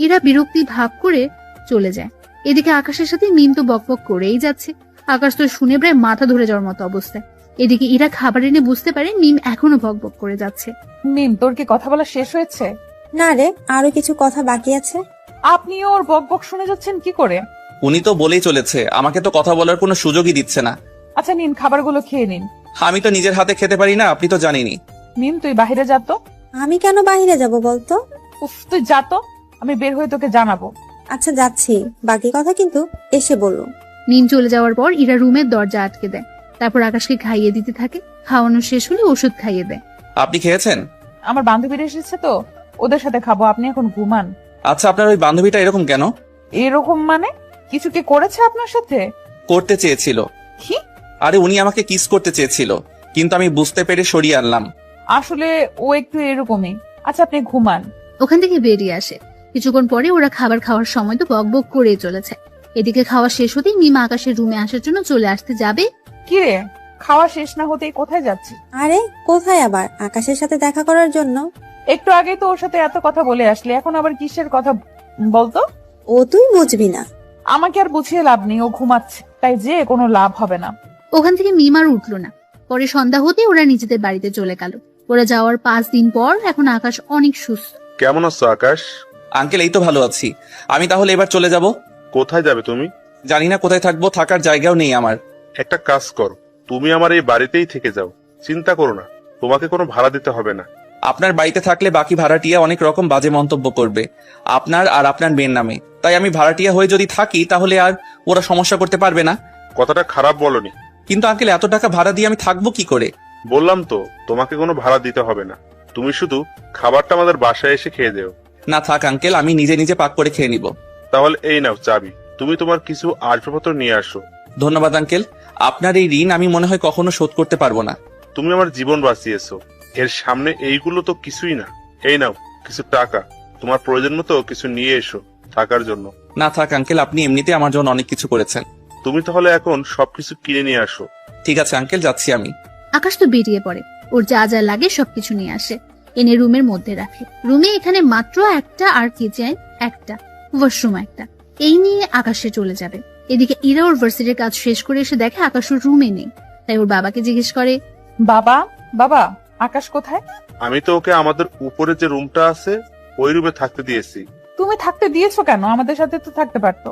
ইরা বিরক্তি ভাব করে চলে যায়। এদিকে আকাশের সাথে মিম তো বকবক করেই যাচ্ছে। আকাশ তো শুনে প্রায় মাথা ধরে যাওয়ার মতো অবস্থায়। এদিকে ইরা খাবার এনে বুঝতে পারে মিম এখনো বকবক করে যাচ্ছে। মিম, তোর কি কথা বলা শেষ হয়েছে? না রে, আরো কিছু কথা বাকি আছে। আপনিও ওর বকবক শুনে যাচ্ছেন কি করে? উনি তো বলেই চলেছে, আমাকে তো কথা বলার কোনো সুযোগই দিচ্ছে না। আচ্ছা নিন, খাবারগুলো খেয়ে নিন। আমি তো নিজের হাতে খেতে পারি না, আপনি তো জানেনই। মিম, তুই বাহিরে যা তো। আমি কেন বাহিরে যাব বলতো? উফ, তুই যা তো, আমি বের হয়ে তোকে জানাবো। আচ্ছা যাচ্ছি, বাকি কথা কিন্তু এসে বলুন। মিম চলে যাওয়ার পর ইরা রুমের দরজা আটকে দেয়। তারপর আকাশকে খাইয়ে দিতে থাকে। খাওয়ানো শেষ হলে ওষুধ খাইয়ে দেয়। আপনি খেয়েছেন? আমার বান্ধবীরা এসেছে তো, ওদের সাথে খাবো, আপনি এখন ঘুমান। আচ্ছা, আপনার ওই বান্ধবীটা এরকম কেন? এরকম মানে? কিছু কি করেছে আপনার সাথে? করতে চেয়েছিল। কি? আরে উনি আমাকে কিস করতে চেয়েছিল, কিন্তু আমি বুঝতে পেরে সরিয়ে আনলাম। আসলে ও একটু এরকমই। আচ্ছা আপনি ঘুমান। ওখান থেকে বেরিয়ে আসে। কিছুক্ষণ পরে ওরা খাবার খাওয়ার সময় তো বকবক করে চলেছে। এদিকে খাওয়া শেষ হতেই মিম আকাশের রুমে আসার জন্য চলে আসতে যাবে। কি রে, খাওয়া শেষ না হতেই কোথায় যাচ্ছিস? আরে কোথায় আবার, আকাশের সাথে দেখা করার জন্য। একটু আগে তো ওর সাথে এত কথা বলে আসলে, এখন আবার কিসের কথা বলতো? ও তুই বুঝবি না। আমাকে আর বুঝিয়ে লাভ নেই, ও ঘুমাচ্ছে, তাই যে কোনো লাভ হবে না। ওখান থেকে মিম আর উঠলো না। পরে সন্ধ্যা হতে ওরা নিজেদের বাড়িতে চলে গেল। ওরা যাওয়ার 5 দিন পর এখন আকাশ অনেক সুস্থ। কেমন আছো আকাশ? আঙ্কেল এই তো ভালো আছি। আমি তাহলে এবার চলে যাব। কোথায় যাবে তুমি? জানি না কোথায় থাকবো, থাকার জায়গাও নেই আমার। একটা কাজ করো, তুমি আমার এই বাড়িতেই থেকে যাও। চিন্তা করো না, তোমাকে কোনো ভাড়া দিতে হবে না। আপনার বাড়িতে থাকলে বাকি ভাড়াটিয়া অনেক রকম বাজে মন্তব্য করবে আপনার আর আপনার মেয়ের নামে। তাই আমি ভাড়াটিয়া হয়ে যদি থাকি তাহলে আর ওরা সমস্যা করতে পারবে না। কথাটা খারাপ বলনি। কিন্তু আঙ্কেল এত টাকা ভাড়া দিয়ে আমি থাকবো কি করে? বললাম তো, তোমাকে কোনো ভাড়া দিতে হবে না। তুমি শুধু খাবারটা আমাদের বাসায় এসে খেয়ে দেও। না থাক আঙ্কেল, আমি নিজে নিজে পাক করে খেয়ে নিব। তাহলে এই নাও চাবি, তুমি তোমার কিছু আসবাবপত্র নিয়ে আসো। ধন্যবাদ আঙ্কেল, আপনার এই ঋণ আমি মনে হয় কখনো শোধ করতে পারবো না। তুমি আমার জীবন বাঁচিয়েছো, এর সামনে এইগুলো তো কিছুই না। এই নাও কিছু টাকা, তোমার প্রয়োজন মতো কিছু নিয়ে এসো থাকার জন্য। না থাক আঙ্কেল, আপনি এমনিতে আমার জন্য অনেক কিছু করেছেন। তুমি তাহলে এখন সবকিছু কিনে নিয়ে আসো। ঠিক আছে আঙ্কেল, যাচ্ছি আমি। আকাশ তো বেরিয়ে পড়ে। ওর যা যা লাগে সবকিছু নিয়ে আসে, এনে রুমের মধ্যে রাখে। রুমে এখানে মাত্র একটা আর কিচেন একটা, ওয়াশরুম একটা, এই নিয়ে আকাশে চলে যাবে। এদিকে ইরা ওর ভার্সিটির কাজ শেষ করে এসে দেখে আকাশ ওর রুমে নেই। তাই ওর বাবাকে জিজ্ঞেস করে, বাবা বাবা আকাশ কোথায়? আমি তো ওকে আমাদের উপরে যে রুমটা আছে ওই রুমে থাকতে দিয়েছি। তুমি থাকতে দিয়েছো কেন? আমাদের সাথে তো থাকতে পারতো।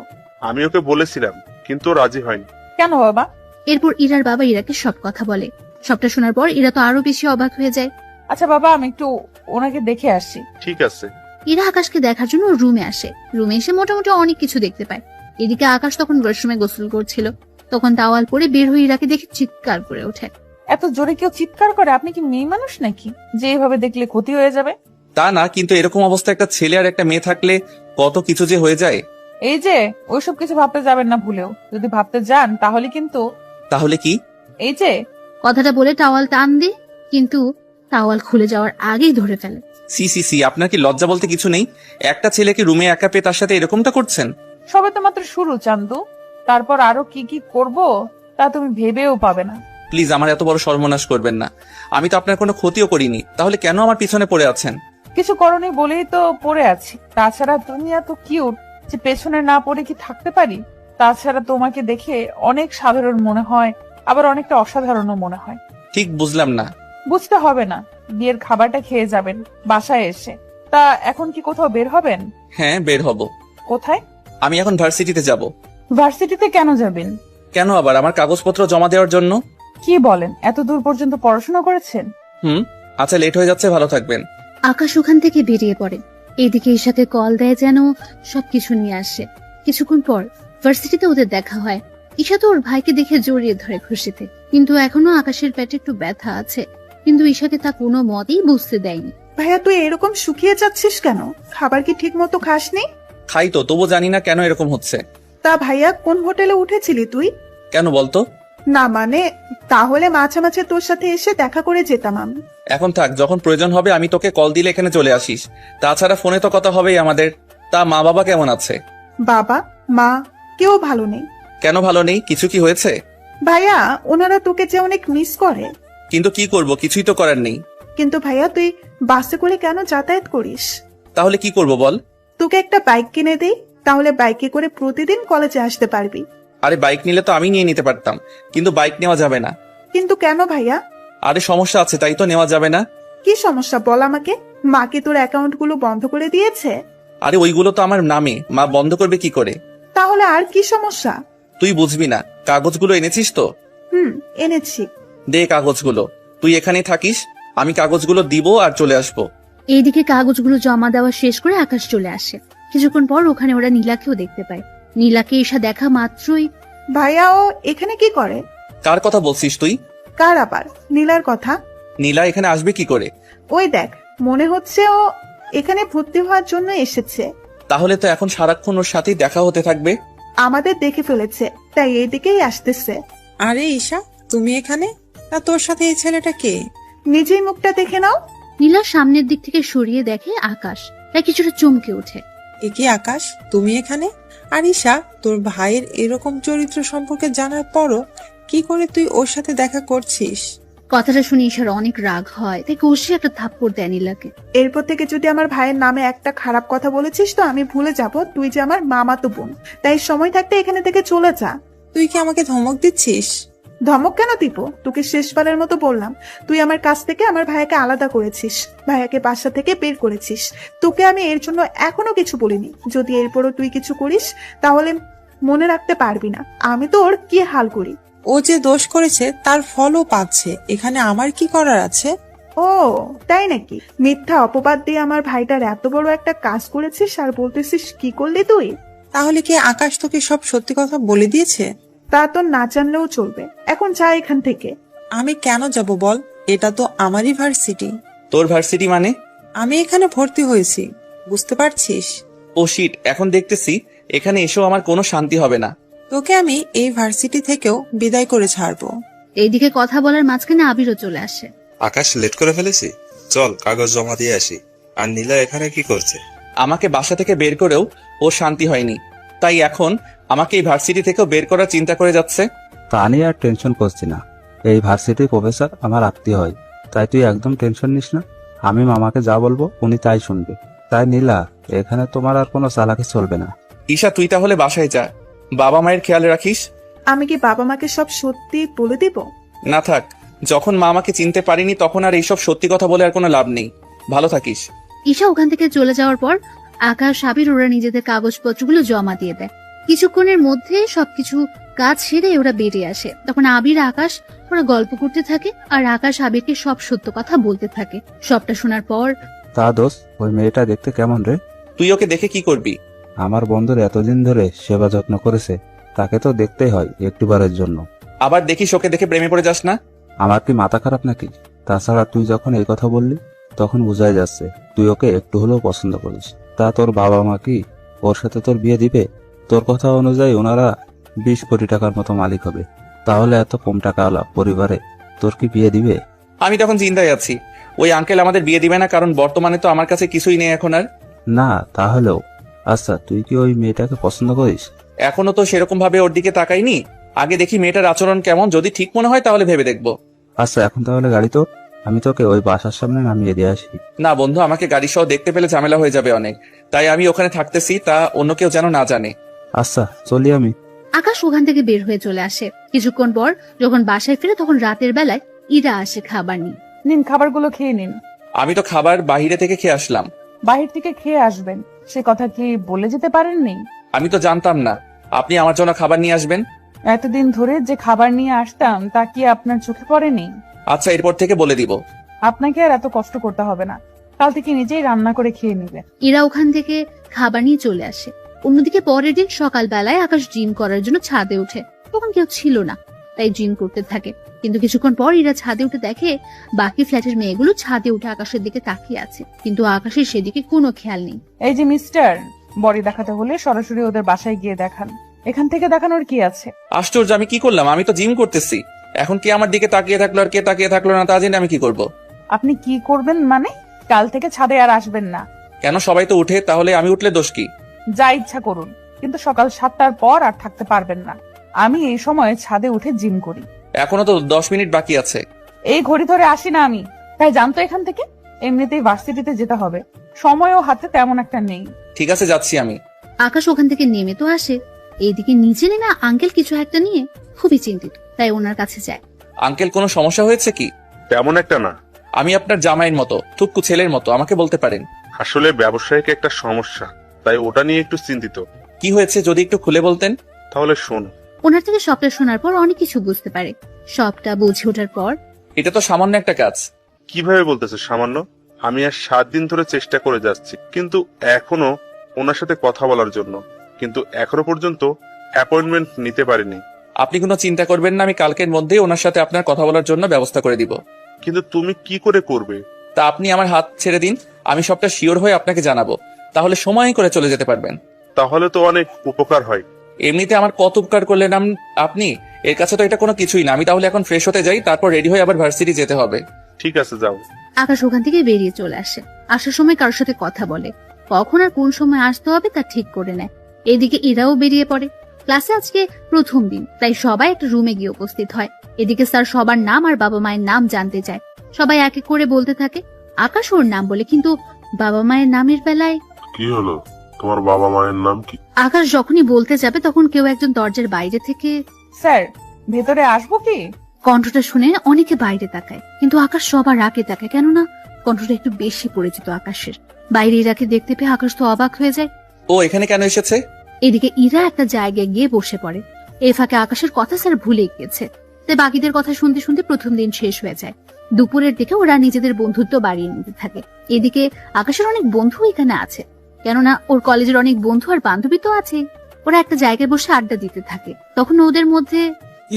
আমি ওকে বলেছিলাম কিন্তু ও রাজি হয়নি। কেন বাবা? এরপর ইরার বাবা ইরাকে সব কথা বলে। সবটা শোনার পর ইরা তো আরো বেশি অবাক হয়ে যায়। আচ্ছা বাবা, আমি একটু ওনাকে দেখে আসছি। ঠিক আছে। ইরা আকাশকে দেখার জন্য রুমে আসে। রুমে এসে মোটামুটি অনেক কিছু দেখতে পায়। এদিকে আকাশ তখন ওয়াশরুমে গোসল করছিল। তখন তাওয়াল পরে বের হয়ে ইরাকে দেখে চিৎকার করে ওঠে। এত জোরে কেউ চিৎকার করে? আপনি কি মেয়ে মানুষ নাকি যে এভাবে দেখলে ক্ষতি হয়ে যাবে? তা না, কিন্তু এরকম অবস্থা একটা ছেলে আর একটা মেয়ে থাকলে কত কিছু যে হয়ে যায়। এই যে ওইসব কিছু ভাবতে যাবেন না ভুলেও। যদি ভাবতে যান তাহলে কিন্তু। তাহলে কি? এই যে কথাটা বলে টাওয়াল টান দিয়ে, কিন্তু টাওয়াল খুলে যাওয়ার আগেই ধরে ফেলে। সি সি সি, আপনার কি লজ্জা বলতে কিছু নেই? একটা ছেলেকে রুমে একা পেয়ে তার সাথে এরকমটা করছেন? সবে তো মাত্র শুরু চান্দু, তারপর আরো কি কি করব তা তুমি ভেবেও পাবে না। প্লিজ আমার এত বড় সর্বনাশ করবেন না। আমি তো আপনার কোনো ক্ষতিও করিনি, তাহলে কেন আমার পিছনে পড়ে আছেন? কিছু করনি বলেই তো পড়ে আছি। তাছাড়া তুমি এত কিউট যে পেছনে না পড়ে কি থাকতে পারি? তাছাড়া তোমাকে দেখে অনেক সাধারণ মনে হয়, আবার অনেকটা অসাধারণও মনে হয়। ঠিক বুঝলাম না। বুঝতে হবে না, বিয়ের খাবারটা খেয়ে যাবেন বাসায় এসে। তা এখন কি কোথাও বের হবেন? হ্যাঁ, বের হব। কোথায়? আমি এখন ভার্সিটিতে যাব। ভার্সিটিতে কেন যাবেন? কেন আবার? আমার কাগজপত্র জমা দেওয়ার জন্য। কি বলেন? এত দূর পর্যন্ত পড়াশোনা করেছেন? আচ্ছা, লেট হয়ে যাচ্ছে, ভালো থাকবেন। আকাশ ওখান থেকে বেরিয়ে পড়ে। এদিকে ঈশাকে কল দেয় যেন সবকিছু নিয়ে আসে। কিছুক্ষণ পর ভার্সিটিতে ওদের দেখা হয়। ঈশা তো ওর ভাইকে দেখে জড়িয়ে ধরে খুশিতে, কিন্তু এখনো আকাশের পেটে একটু ব্যথা আছে। কিন্তু ঈশাকে তা কোনো মতেই বুঝতে দেয়নি। ভাইয়া তুই এরকম শুকিয়ে যাচ্ছিস কেন? খাবার কি ঠিক মতো খাসনি? খাই তো, তবু জানি না কেন এরকম হচ্ছে। তা ভাইয়া কোন হোটেলে উঠেছিলি তুই? কেন বলতো? না মানে, তাহলে মাঝে মাঝে তোর সাথে এসে দেখা করে যেতাম আমি। এখন থাক, যখন প্রয়োজন হবে আমি তোকে কল দিলে এখানে চলে আসিস। তাছাড়া ফোনে তো কথা হবেই আমাদের। তা মা বাবা কেমন আছে? বাবা মা কেউ ভালো নেই। কেন ভালো নেই? কিছু কি হয়েছে? ভাইয়া ওনারা তোকে যে অনেক মিস করে। কিন্তু কি করব, কিছুই তো করার নেই। কিন্তু ভাইয়া তুই বাসে করে কেন যাতায়াত করিস? তাহলে কি করব বল? তোকে একটা বাইক কিনে দেই, তাহলে বাইকে করে প্রতিদিন কলেজে আসতে পারবি। আরে বাইক নিলে তো আমি নিয়ে নিতে পারতাম, কিন্তু বাইক নেওয়া যাবে না। কিন্তু কেন ভাইয়া? আরে সমস্যা আছে, তাই তো নেওয়া যাবে না। কি সমস্যা বল আমাকে। মা কি তোর অ্যাকাউন্ট গুলো বন্ধ করে দিয়েছে? আরে ওইগুলো তো আমার নামে, মা বন্ধ করবে কি করে? তাহলে আর কি সমস্যা? তুই বুঝবি না। কাগজগুলো এনেছিস তো? এনেছি। দে কাগজগুলো। তুই এখানেই থাকিস, আমি কাগজগুলো দিব আর চলে আসবো। এইদিকে কাগজগুলো জমা দেওয়া শেষ করে আকাশ চলে আসে। কিছুক্ষণ পর ওখানে ওরা নীলাকেও দেখতে পায়। নীলাকে ঈশা দেখা মাত্রই, ভাইয়া ও এখানে কি করে? কার কথা বলছিস তুই? কার আবার? নীলার কথা। নীলা এখানে আসবে কি করে? ওই দেখ, মনে হচ্ছে ও এখানে ভর্তি হওয়ার জন্য এসেছে। তাহলে তো এখন সারাক্ষণ ওর সাথেই দেখা হতে থাকবে। আমাদের দেখে ফেলেছে, তাই এইদিকেই আসতেছে। আরে ঈশা, তুমি এখানে? তা তোর সাথে এই ছেলেটা কে? নিজেই মুখটা দেখে নাও। নীলা সামনের দিক থেকে সরিয়ে দেখে আকাশ। তাই কিছুটা চমকে ওঠে। এ কি আকাশ, তুমি এখানে? আর ঈশা, তোর ভাইয়ের এরকম চরিত্র সম্পর্কে জানার পরও কি করে তুই ওর সাথে দেখা করছিস? কথাটা শুনে ঈশার অনেক রাগ হয়, তাই কষে একটা থাপ্পড় দেয় নীলাকে। এরপর থেকে যদি আমার ভাইয়ের নামে একটা খারাপ কথা বলেছিস তো আমি ভুলে যাব তুই যে আমার মামাতো বোন। তাই সময় থাকতে এখানে থেকে চলে যা। তুই কি আমাকে ধমক দিচ্ছিস? ধমক কেন দিব? তোকে শেষবারের মতো বললাম, তুই আমার কাছ থেকে আমার ভাইয়াকে আলাদা করেছিস, ভাইয়াকে বাসা থেকে বের করেছিস। তোকে আমি এর জন্য এখনো কিছু বলিনি। যদি এরপরও তুই কিছু করিস তাহলে মনে রাখতে পারবি না আমি তোর কি হাল করি। ও যে দোষ করেছে তার ফলও পাচ্ছে, এখানে আমার কি করার আছে? ও তাই নাকি? মিথ্যা অপবাদ দিয়ে আমার ভাইটার এত বড় একটা কাজ করেছিস আর বলতেছিস কি করলি তুই? তাহলে কি আকাশ তোকে সব সত্যি কথা বলে দিয়েছে? তা তো না জানলেও চলবে। এখন যা এখান থেকে। আমি কেন যাব বল? এটা তো আমারই ভার্সিটি। তোর ভার্সিটি মানে? আমি এখানে ভর্তি হয়েছি, বুঝতে পারছিস? ও শিট, এখন দেখতেছি এখানে এসেও আমার কোনো শান্তি হবে না। তোকে আমি এই ভার্সিটি থেকেও বিদায় করে ছাড়বো। এইদিকে কথা বলার মাঝখানে আবিরও চলে আসে। আকাশ, লেট করে ফেলেছি, চল কাগজ জমা দিয়ে আসি। আর নীলা এখানে কি করছে? আমাকে বাসা থেকে বের করেও ওর শান্তি হয়নি, তাই এখন আমাকে এই ভার্সিটি থেকেও বের করার চিন্তা করে যাচ্ছে। তা নিয়ে আর টেনশন করছি না। এই ভার্সিটির প্রফেসর আমার আত্মীয় হয়, তাই তুই একদম টেনশন নিস না। আমি মামাকে যা বলবো উনি তাই শুনবে। তাই নীলা, এখানে তোমার আর কোনো চালাকি চলবে না। ঈশা, তুই তাহলে বাসায় যা, বাবা মায়ের খেয়াল রাখিস। আমি কি বাবা মাকে সব সত্যি বলে দিব? না থাক, যখন মা আমাকে চিনতে পারিনি তখন আর এইসব সত্যি কথা বলে আর কোনো লাভ নেই। ভালো থাকিস। ঈশা ওখান থেকে চলে যাওয়ার পর আকাশ, আবির ওরা নিজেদের কাগজপত্রগুলো জমা দিয়ে দেয়। কিছুক্ষণের মধ্যে সবকিছু কাজ সেরে ওরা বেরিয়ে আসে। তখন আবির, আকাশ ওরা গল্প করতে থাকে আর আকাশ আবিরকে সব সত্য কথা বলতে থাকে। সবটা শোনার পর, তা দোস্ত, ওই মেয়েটা দেখতে কেমন রে? তুই ওকে দেখে কি করবি? আমার বন্ধুর এতদিন ধরে সেবা যত্ন করেছে, তাকে তো দেখতেই হয় একটিবারের জন্য। আবার দেখিস ওকে দেখে প্রেমে পড়ে যাস না। আমার কি মাথা খারাপ নাকি? তাছাড়া তুই যখন এই কথা বললি তখন বোঝাই যাচ্ছে তুই ওকে একটু হলেও পছন্দ করিস। তা তোর বাবা মা কি ওর সাথে তোর বিয়ে দিবে? তোর কথা অনুযায়ী ওনারা 20 কোটি টাকার মতো মালিক হবে, তাহলে এত কম টাকাওয়ালা পরিবারে তোর কি বিয়ে দিবে? আমি তখন চিন্তায় আছি, ওই আঙ্কেল আমাদের বিয়ে দিবে না, কারণ বর্তমানে তো আমার কাছে কিছুই নেই এখন আর। না তাহলেও আচ্ছা, তুই কি ওই মেয়েটাকে পছন্দ করিস? এখনো তো সেরকম ভাবে ওর দিকে তাকাইনি, আগে দেখি মেয়েটার আচরণ কেমন, যদি ঠিক মনে হয় তাহলে ভেবে দেখবো। আচ্ছা, এখন তাহলে গাড়ি তোর, আমি তোকে ওই বাসার সামনে নামিয়ে দিয়ে আসি। না বন্ধু, আমাকে গাড়ি সহ দেখতে পেলে ঝামেলা হয়ে যাবে অনেক, তাই আমি ওখানে থাকতেছি, তা অন্য কেউ যেন না জানে। আচ্ছা চলি আমি। আকাশ ওখান থেকে বের হয়ে চলে আসে। কিছুক্ষণ পর যখন বাসায় ফিরে তখন রাতের বেলায় ইরা আসে খাবার নিয়ে। নিন, খাবারগুলো খেয়ে নিন। আমি তো খাবার বাইরে থেকে খেয়ে আসলাম। বাহির থেকে খেয়ে আসবেন সে কথা কি বলে যেতে পারেননি? আমি তো জানতাম না আপনি আমার জন্য খাবার নিয়ে আসবেন। এতদিন ধরে যে খাবার নিয়ে আসতাম তা কি আপনার চোখে পড়েনি? আচ্ছা, এরপর থেকে বলে দিব। আপনাকে আর এত কষ্ট করতে হবে না, কাল থেকে নিজেই রান্না করে খেয়ে নিবে। ইরা ওখান থেকে খাবার নিয়ে চলে আসে। অন্যদিকে পরের দিন সকালবেলায় আকাশ জিম করার জন্য ছাদে ওঠে। তখন কেউ ছিল না, তাই জিম করতে থাকে। কিন্তু কিছুক্ষণ পর ইরা ছাদে উঠে দেখে বাকি ফ্ল্যাটের মেয়েগুলো ছাদে উঠে আকাশের দিকে তাকিয়ে আছে, কিন্তু আকাশের সেদিকে কোনো খেয়াল নেই। এই যে মিস্টার, বডি দেখাতে হলে সরাসরি ওদের বাসায় গিয়ে দেখান, এখান থেকে দেখানোর কি আছে? আশ্চর্য, আমি কি করলাম? আমি তো জিম করতেছি। এখন কে আমার দিকে তাকিয়ে থাকলো আর কে তাকিয়ে থাকলো না তা জেনে আমি কি করব? আপনি কি করবেন মানে? কাল থেকে ছাদে আর আসবেন না। কেন? সবাই তো উঠে, তাহলে আমি উঠলে দোষ কি? যা ইচ্ছা করুন, কিন্তু সকাল 7টার পর আর থাকতে পারবেন না। আমি এই সময় ছাদে উঠে জিম করি। এখনো তো 10 মিনিট বাকি আছে। এই ঘড়ি ধরে আসি না আমি, তাই জানতো এখান থেকে। এমনিতেই ভার্সিটিতে যেতে হবে, সময়ও হাতে তেমন একটা নেই। ঠিক আছে, যাচ্ছি আমি। আকাশ ওখান থেকে নেমে তো আসে। এইদিকে নিচে নেমে আঙ্কেল কিছু একটা নিয়ে খুবই চিন্তিত, তাই ওনার কাছে যায়। আঙ্কেল, কোনো সমস্যা হয়েছে কি? তেমন একটা না। আমি আপনার জামাইয়ের মতো, থুকু ছেলের মতো, আমাকে বলতে পারেন। আসলে ব্যবসায়িক একটা সমস্যা, তাই ওটা নিয়ে একটু চিন্তিত। কি হয়েছে যদি একটু খুলে বলতেন? তাহলে শোন। ওনার থেকে সবটা শোনার পর অনেক কিছু বুঝতে পারে। সবটা বুঝে ওঠার পর, এটা তো সামান্য একটা কাজ। কিভাবে বলতেছে সামান্য? আমি আর 7 দিন ধরে চেষ্টা করে যাচ্ছি, কিন্তু এখনো ওনার সাথে কথা বলার জন্য, কিন্তু এখনো পর্যন্ত অ্যাপয়েন্টমেন্ট নিতে পারিনি। আপনি কোনো চিন্তা করবেন না, আমি কালকের মধ্যেই ওনার সাথে আপনার কথা বলার জন্য ব্যবস্থা করে দিব। কিন্তু তুমি কি করে করবে? তা আপনি আমার হাত ছেড়ে দিন, আমি সবটা শিওর হয়ে আপনাকে জানাবো, তাহলে সময় করে চলে যেতে পারবেন। তাহলে তো অনেক উপকার হয়। এমনিতে আমার কত উপকার করলেন আপনি, এর কাছে তো এটা কোনো কিছুই না। আমি তাহলে এখন ফ্রেশ হতে যাই, তারপর রেডি হয়ে আবার ভার্সিটি যেতে হবে। ঠিক আছে, যাও। আকাশ ওখান থেকে বেরিয়ে চলে আসে। আসার সময় কারোর সাথে কথা বলে, কখন আর কোন সময় আসতে হবে তা ঠিক করে নেয়। এদিকে ইরাও বেরিয়ে পড়ে। ক্লাসে আজকে প্রথম দিন, তাই সবাই একটা রুমে গিয়ে উপস্থিত হয়। এদিকে স্যার সবার নাম আর বাবা মায়ের নাম জানতে চায়। সবাই এক এক করে বলতে থাকে। আকাশ ওর নাম বলে, কিন্তু বাবা মায়ের নামের বেলায় কি হলো? তোমার বাবা মায়ের নাম কি? আকাশ যখনই বলতে যাবে তখন কেউ একজন দরজার বাইরে থেকে, স্যার, ভেতরে আসবো কি? কণ্ঠটা শুনে অনেকে বাইরে তাকায়, কিন্তু আকাশ সবার আগে তাকায়, কেননা কণ্ঠটা একটু বেশি পরিচিত আকাশের। বাইরে ইরাকে দেখতে পেয়ে আকাশ তো অবাক হয়ে যায়। ও এখানে কেন এসেছে? এদিকে ইরা একটা জায়গায় গিয়ে বসে পড়ে। এই ফাঁকে আকাশের কথা স্যার ভুলে গিয়েছে, তাই বাকিদের কথা শুনতে শুনতে প্রথম দিন শেষ হয়ে যায়। দুপুরের দিকে ওরা নিজেদের বন্ধুত্ব বাড়িয়ে নিতে থাকে। এদিকে আকাশের অনেক বন্ধু এখানে আছে, কেননা ওর কলেজের অনেক বন্ধু আর বান্ধবী তো আছে। ওরা একটা জায়গায় বসে আড্ডা দিতে থাকে। তখন ওদের মধ্যে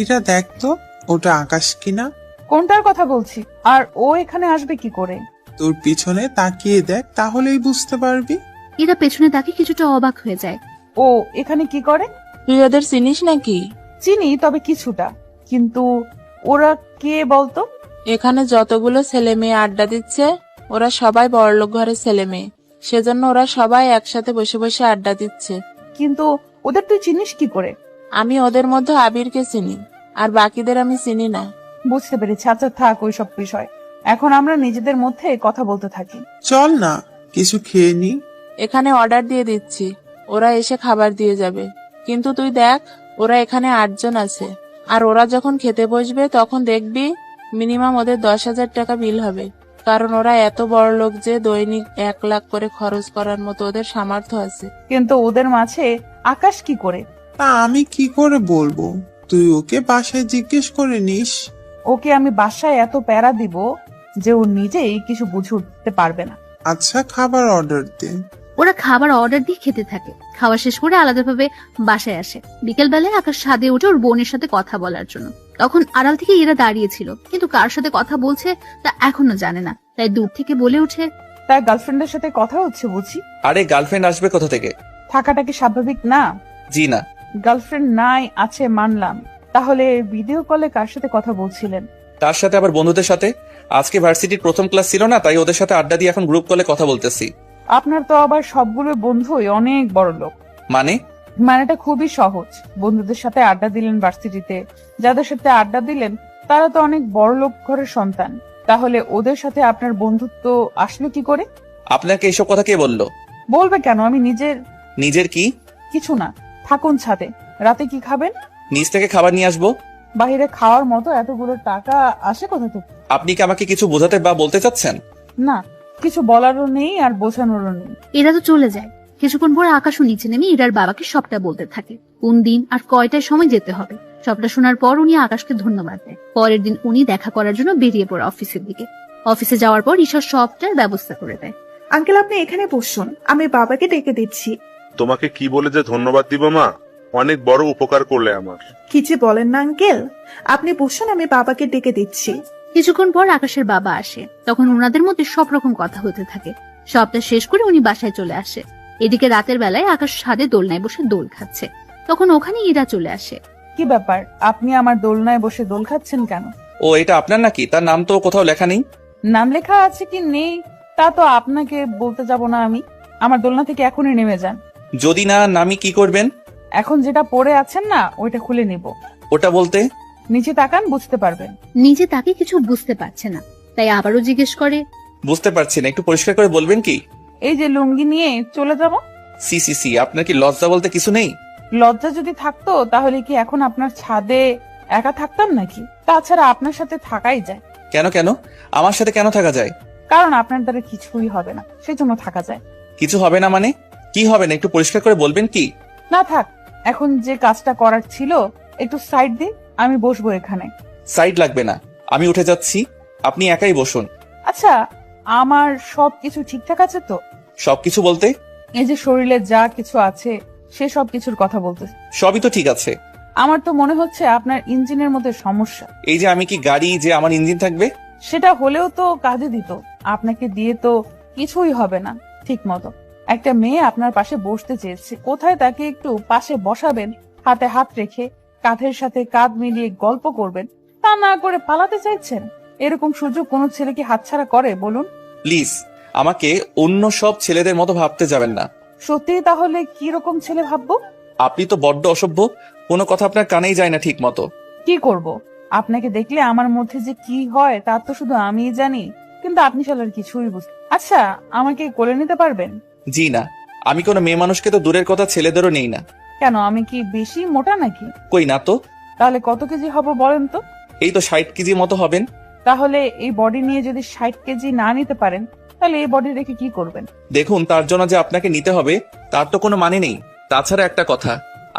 এটা দেখ তো, ওটা আকাশ কিনা? কোনটার কথা বলছি? আর ও এখানে আসবে কি করে? তোর পিছনে তাকিয়ে দেখ, তাহলেই বুঝতে পারবি। এরা পেছনে তাকে কিছুটা অবাক হয়ে যায়। ও এখানে কি করে? তুই ওদের চিনিস নাকি? চিনি, তবে কিছুটা। কিন্তু ওরা কে বলতো? এখানে যতগুলো ছেলে মেয়ে আড্ডা দিচ্ছে ওরা সবাই বড়লোক ঘরের ছেলে মেয়ে, সেজন্য ওরা সবাই একসাথে বসে বসে আড্ডা দিচ্ছে। কিন্তু ওদের তুই চিনিস কি করে? আমি ওদের মধ্যে আবিরকে চিনি, আর বাকিদের আমি চিনি না। বুঝতে পেরেছি। আচ্ছা থাক ওইসব বিষয়, এখন আমরা নিজেদের মধ্যে কথা বলতে থাকি। চল না কিছু খেয়ে নি। এখানে অর্ডার দিয়ে দিচ্ছি, ওরা এসে খাবার দিয়ে যাবে। কিন্তু তুই দেখ, ওরা এখানে 8 জন আছে, আর ওরা যখন খেতে বসবে তখন দেখবি মিনিমাম ওদের 10,000 টাকা বিল হবে, কারণ ওরা এত বড় লোক যে দৈনিক 1 লাখ করে খরচ করার মতো ওদের সামর্থ্য আছে। কিন্তু ওদের মাঝে আকাশ কি করে? তা আমি কি করে বলবো? তুই ওকে বাসায় জিজ্ঞেস করে নিস। ওকে আমি বাসায় এত প্যারা দিব যে ও নিজেই কিছু বুঝে উঠতে পারবে না। আচ্ছা খাবার অর্ডার দে। ওরা খাবার অর্ডার দিয়ে খেতে থাকে। খাওয়া শেষ করে আলাদাভাবে বাসায় আসে। বিকেল বেলায় আকাশ ছাদে উঠে ওর বোনের সাথে কথা বলার জন্য। তখন আড়াল থেকে এরা দাঁড়িয়েছিল, কিন্তু কার সাথে কথা বলছে তা এখনো জানে না, তাই দূর থেকে বলে ওঠে, তার গার্লফ্রেন্ডের সাথে কথা হচ্ছে বুঝি? আরে গার্লফ্রেন্ড আসবে কোথা থেকে? থাকাটা কি স্বাভাবিক না? জি না। গার্লফ্রেন্ড নাই আছে মানলাম, তাহলে ভিডিও কলে কার সাথে কথা বলছিলেন? তার সাথে আবার বন্ধুদের সাথে। আজকে ভার্সিটির প্রথম ক্লাস ছিল না, তাই ওদের সাথে আড্ডা দিয়ে এখন গ্রুপ কলে কথা বলতেছি। আপনার তো আবার সবগুলো বন্ধুই অনেক বড় লোক। মানেটা খুবই সহজ। বন্ধুদের সাথে আড্ডা দিলেন ভার্সিটিতে, যাদের সাথে আড্ডা দিলেন তারা তো অনেক বড় লোক ঘরের সন্তান। তাহলে ওদের সাথে আপনার বন্ধুত্ব আসলো কি করে? আপনাকে এইসব কথা কে বললো? বলবে কেন? আমি নিজের কি? কিছু না, থাকুন ছাদে। রাতে কি খাবেন? নিচ থেকে খাবার নিয়ে আসবো। বাহিরে খাওয়ার মতো এতগুলো টাকা আসে কোথা থেকে? আপনি কি আমাকে কিছু বোঝাতে বা বলতে চাচ্ছেন? না, কিছু বলারও নেই আর বোঝানোরও নেই। এরা তো চলে যায়। কিছুক্ষণ পর আকাশও নিচে নেমে ইরার বাবাকে সবটা বলতে থাকে, কোন দিন আর কয়টায় সময় যেতে হবে। সবটা শোনার পর উনি আকাশকে ধন্যবাদ দেয়। পরের দিন উনি দেখা করার জন্য বেরিয়ে পড়ে অফিসের দিকে। অফিসে যাওয়ার পর ঈশা সবটার ব্যবস্থা করে দেয়। আঙ্কেল আপনি এখানে বসুন, আমি বাবাকে ডেকে দিচ্ছি। তোমাকে কি বলে যে ধন্যবাদ দিব মা? অনেক বড় উপকার করলে আমার। কি যে বলেন না আঙ্কেল, আপনি বসুন, আমি বাবাকে ডেকে দিচ্ছি। কিছুক্ষণ পর আকাশের বাবা আসে। তখন ওনাদের মধ্যে সব রকম কথা হতে থাকে। সবটা শেষ করে উনি বাসায় চলে আসে। এদিকে রাতের বেলায় আকাশ ছাদে দোলনায় বসে দোল খাচ্ছে। তখন ওখানে ইরা চলে আসে। কি ব্যাপার, আপনি আমার দোলনায় বসে দোল খাচ্ছেন কেন? ও এটা আপনার নাকি? তার নাম তো কোথাও লেখা নেই। নাম লেখা আছে কি নেই তা তো আপনাকে বলতে যাব না আমি। আমার দোলনা থেকে এখনই নেমে যান। যদি না নামি কি করবেন? এখন যেটা পরে আছেন না ওইটা খুলে নিব। ওটা বলতে? নিচে তাকান, বুঝতে পারবেন। নিজে তাকে কিছু বুঝতে পারছে না, তাই আবারও জিজ্ঞেস করে, বুঝতে পারছি না, একটু পরিষ্কার করে বলবেন কি? এই যে লুঙ্গি নিয়ে চলে যাব। সি সি সি, আপনার কি লজ্জা বলতে কিছু নেই? লজ্জা যদি থাকতো তাহলে কি এখন আপনার ছাদে একা থাকতাম নাকি? তাছাড়া আপনার সাথে থাকাই যায়। কেন কেন? আমার সাথে কেন থাকা যায়? কারণ আপনার দ্বারা কিছুই হবে না, সেই জন্য থাকা যায়। কিছু হবে না মানে? কি হবে না একটু পরিষ্কার করে বলবেন কি? না থাক, এখন যে কাজটা করার ছিল একটু সাইড দিয়ে আমি বসবো এখানে। সাইড লাগবে না, আমি উঠে যাচ্ছি, আপনি একাই বসুন। আচ্ছা, আমার সবকিছু ঠিকঠাক আছে তো? সবকিছু বলতে? এই যে শরীরে যা কিছু আছে সে সব কিছুর কথা বলতে। সবই তো ঠিক আছে। আমার তো মনে হচ্ছে আপনার ইঞ্জিনের মধ্যে সমস্যা। এই যে আমি কি গাড়ি যে আমার ইঞ্জিন থাকবে? সেটা হলেও তো কাজে দিত, আপনাকে দিয়ে তো কিছুই হবে না ঠিক মতো। একটা মেয়ে আপনার পাশে বসতে চেয়েছে, কোথায় তাকে একটু পাশে বসাবেন, হাতে হাত রেখে কাঁধের সাথে কাঁধ মিলিয়ে গল্প করবেন, তা না করে পালাতে চাইছেন। এরকম সুযোগ কোনো ছেলে কি হাতছাড়া করে বলুন? প্লিজ আমাকে অন্য সব ছেলেদের মতো ভাবতে যাবেন না। সত্যি তাহলে কি রকম ছেলে ভাববো? আপনি তো বড্ড অসভ্য, কোনো কথা আপনার কানেই যায় না ঠিক মতো। কি করব, আপনাকে দেখলে আমার মধ্যে যে কি হয় তা তো শুধু আমিই জানি, কিন্তু আপনি শালার কিছুই বুঝতে। আচ্ছা, আমাকে কোলে নিতে পারবেন? জি না, আমি কোনো মেয়ে মানুষকে তো দূরের কথা ছেলেদেরও নেই না। কেন, আমি কি বেশি মোটা নাকি? কই না তো, তাহলে কত কেজি হব বলেন তো? এই তো 60 কেজি মতো হবেন। তাহলে এই বডি নিয়ে যদি 60 কেজি না নিতে পারেন, তাহলে এই বডি রেখে কি করবেন? দেখুন, তার জন্য যে আপনাকে নিতে হবে তার তো কোনো মানে নেই। তাছাড়া একটা কথা,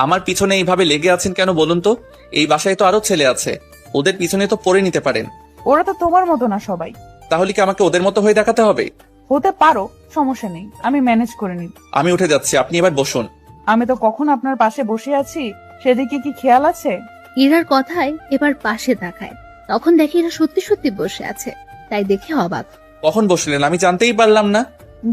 আমার পিছনে এইভাবে লেগে আছেন কেন বলুন তো? এই বাসায় তো আরো ছেলে আছে, ওদের পিছনে তো পড়ে নিতে পারেন। ওরা তো তোমার মতো না সবাই। তাহলে কি আমাকে ওদের মতো হয়ে দেখাতে হবে? হতে পারো, সমস্যা নেই, আমি ম্যানেজ করে নিব। আমি উঠে যাচ্ছি, আপনি এবার বসুন। আমি তো কখন আপনার পাশে বসে আছি, সেদিকে কি খেয়াল আছে? ইরার কথায় এবার পাশে তাকায়, তখন দেখে ইরা সত্যি সত্যি বসে আছে, তাই দেখে অবাক। কখন বসলেন আমি জানতেই পারলাম না।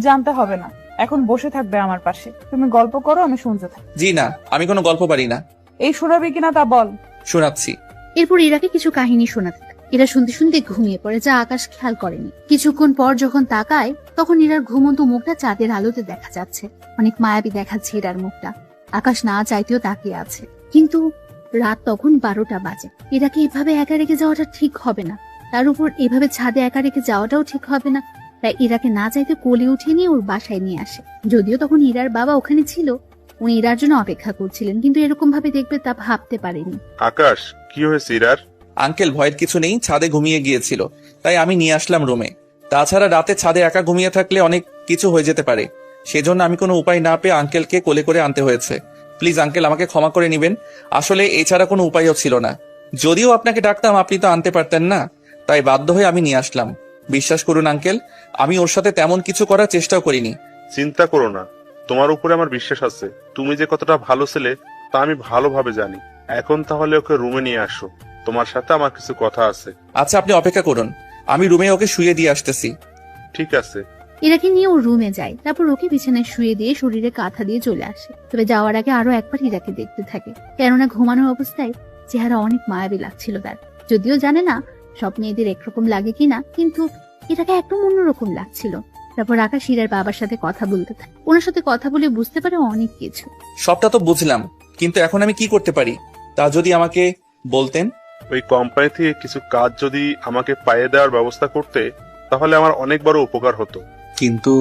জানতে হবে না, এখন বসে থাকবে আমার পাশে। তুমি গল্প করো, আমি শুনতে থাকি। জি না, আমি কোনো গল্প পারি না। এই শোনাবি কিনা তা বল। শোনাচ্ছি। এরপর ইরাকে কিছু কাহিনী শোনাতে থাকে। ইরা শুনতে শুনতে ঘুমিয়ে পড়ে, যা আকাশ খেয়াল করেনি। কিছুক্ষণ পর যখন তাকায়, তখন ইরার ঘুমন্ত মুখটা চাঁদের আলোতে দেখা যাচ্ছে। অনেক মায়াবী দেখাচ্ছে ইরার মুখটা। আকাশ না চাইতেও তাকিয়ে আছে, কিন্তু রাত তখন 12টা বাজে। ইরাকে এভাবে একা রেখে যাওয়াটা ঠিক হবে না, তার উপর এভাবে ছাদে একা রেখে যাওয়াটাও ঠিক হবে না। তাই ইরাকে না চাইতে কোলে উঠিয়ে নিয়ে ওর বাসায় নিয়ে আসে। যদিও তখন ইরার বাবা ওখানে ছিল, উনি ইরার জন্য অপেক্ষা করছিলেন, কিন্তু এরকম ভাবে দেখবে তা ভাবতে পারেনি। আকাশ, কি হয়েছে ইরার? আঙ্কেল, ভয়ের কিছু নেই, ছাদে ঘুমিয়ে গিয়েছিল, তাই আমি নিয়ে আসলাম রুমে। তাছাড়া রাতে ছাদে একা ঘুমিয়ে থাকলে অনেক কিছু হয়ে যেতে পারে, সেজন্য আমি কোনো উপায় না পেয়ে আঙ্কেলকে কোলে করে আনতে হয়েছে। প্লিজ আঙ্কেল, আমাকে ক্ষমা করে নেবেন, আসলে এছাড়া কোনো উপায়ও ছিল না। যদিও আপনাকে ডাকতাম, আপনি তো আনতে পারতেন না, তাই বাধ্য হয়ে আমি নিয়ে আসলাম। বিশ্বাস করুন আঙ্কেল, আমি ওর সাথে তেমন কিছু করার চেষ্টাও করিনি। চিন্তা করো না, তোমার উপরে আমার বিশ্বাস আছে। তুমি যে কতটা ভালো ছেলে তা আমি ভালোভাবে জানি। এখন তাহলে ওকে রুমে নিয়ে আসো, তোমার সাথে আমার কিছু কথা আছে। আচ্ছা, আপনি অপেক্ষা করুন, আমি রুমে ওকে শুয়ে দিয়ে আসতেছি। ঠিক আছে। ইরাকে নিয়ে ও রুমে যায়, তারপর ওকে বিছানায় শুয়ে দিয়ে শরীরে কাঁথা দিয়ে চলে আসে। তবে যাওয়ার আগে আরো একবার ইরাকে দেখতে থাকে, কেননা ঘুমানোর অবস্থায় চেহারা অনেক মায়াবী লাগছিল তার। যদিও জানে না সব মেয়েদের একরকম লাগে কিনা, কিন্তু এটাকে একদম অন্যরকম লাগছিল। তারপর আকাশ ইরার বাবার সাথে কথা বলতে থাকে। ওনার সাথে কথা বলে বুঝতে পারে অনেক কিছু। সবটা তো বুঝলাম, কিন্তু এখন আমি কি করতে পারি তা যদি আমাকে বলতেন। ওই কোম্পানি থেকে কিছু কাজ যদি আমাকে পাইয়ে দেওয়ার ব্যবস্থা করতে, তাহলে আমার অনেক বড় উপকার হতো। কিন্তু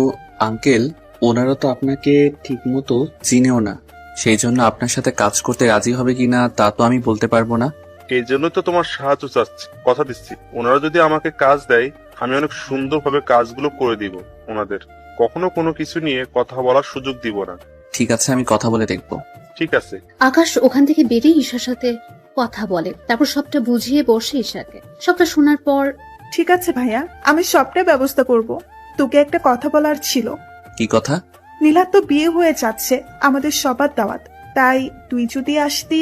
আঙ্কেল, ওনারা তো আপনাকে ঠিক মতো চিনেও না, সেই জন্য আপনার সাথে কাজ করতে রাজি হবে কিনা তা তো আমি বলতে পারবো না। এই জন্য তো তোমার সাহায্য চাচ্ছি, কথা দিচ্ছি। ওনারা যদি আমাকে কাজ দেয়, আমি অনেক সুন্দরভাবে কাজগুলো করে দিব ওনাদের। কখনো কোনো কিছু নিয়ে কথা বলার সুযোগ দিব না। ঠিক আছে, আমি কথা বলে দেখবো। ঠিক আছে। আকাশ ওখান থেকে বেরিয়ে ঈশার সাথে কথা বলে, তারপর সবটা বুঝিয়ে বসে ঈশাকে। সবটা শোনার পর, ঠিক আছে ভাইয়া, আমি সবটাই ব্যবস্থা করব। তোকে একটা কথা বলার ছিল। কি কথা? নীলার তো বিয়ে হয়ে যাচ্ছে, আমাদের সবার দাওয়াত, তাই তুই যদি আসতি।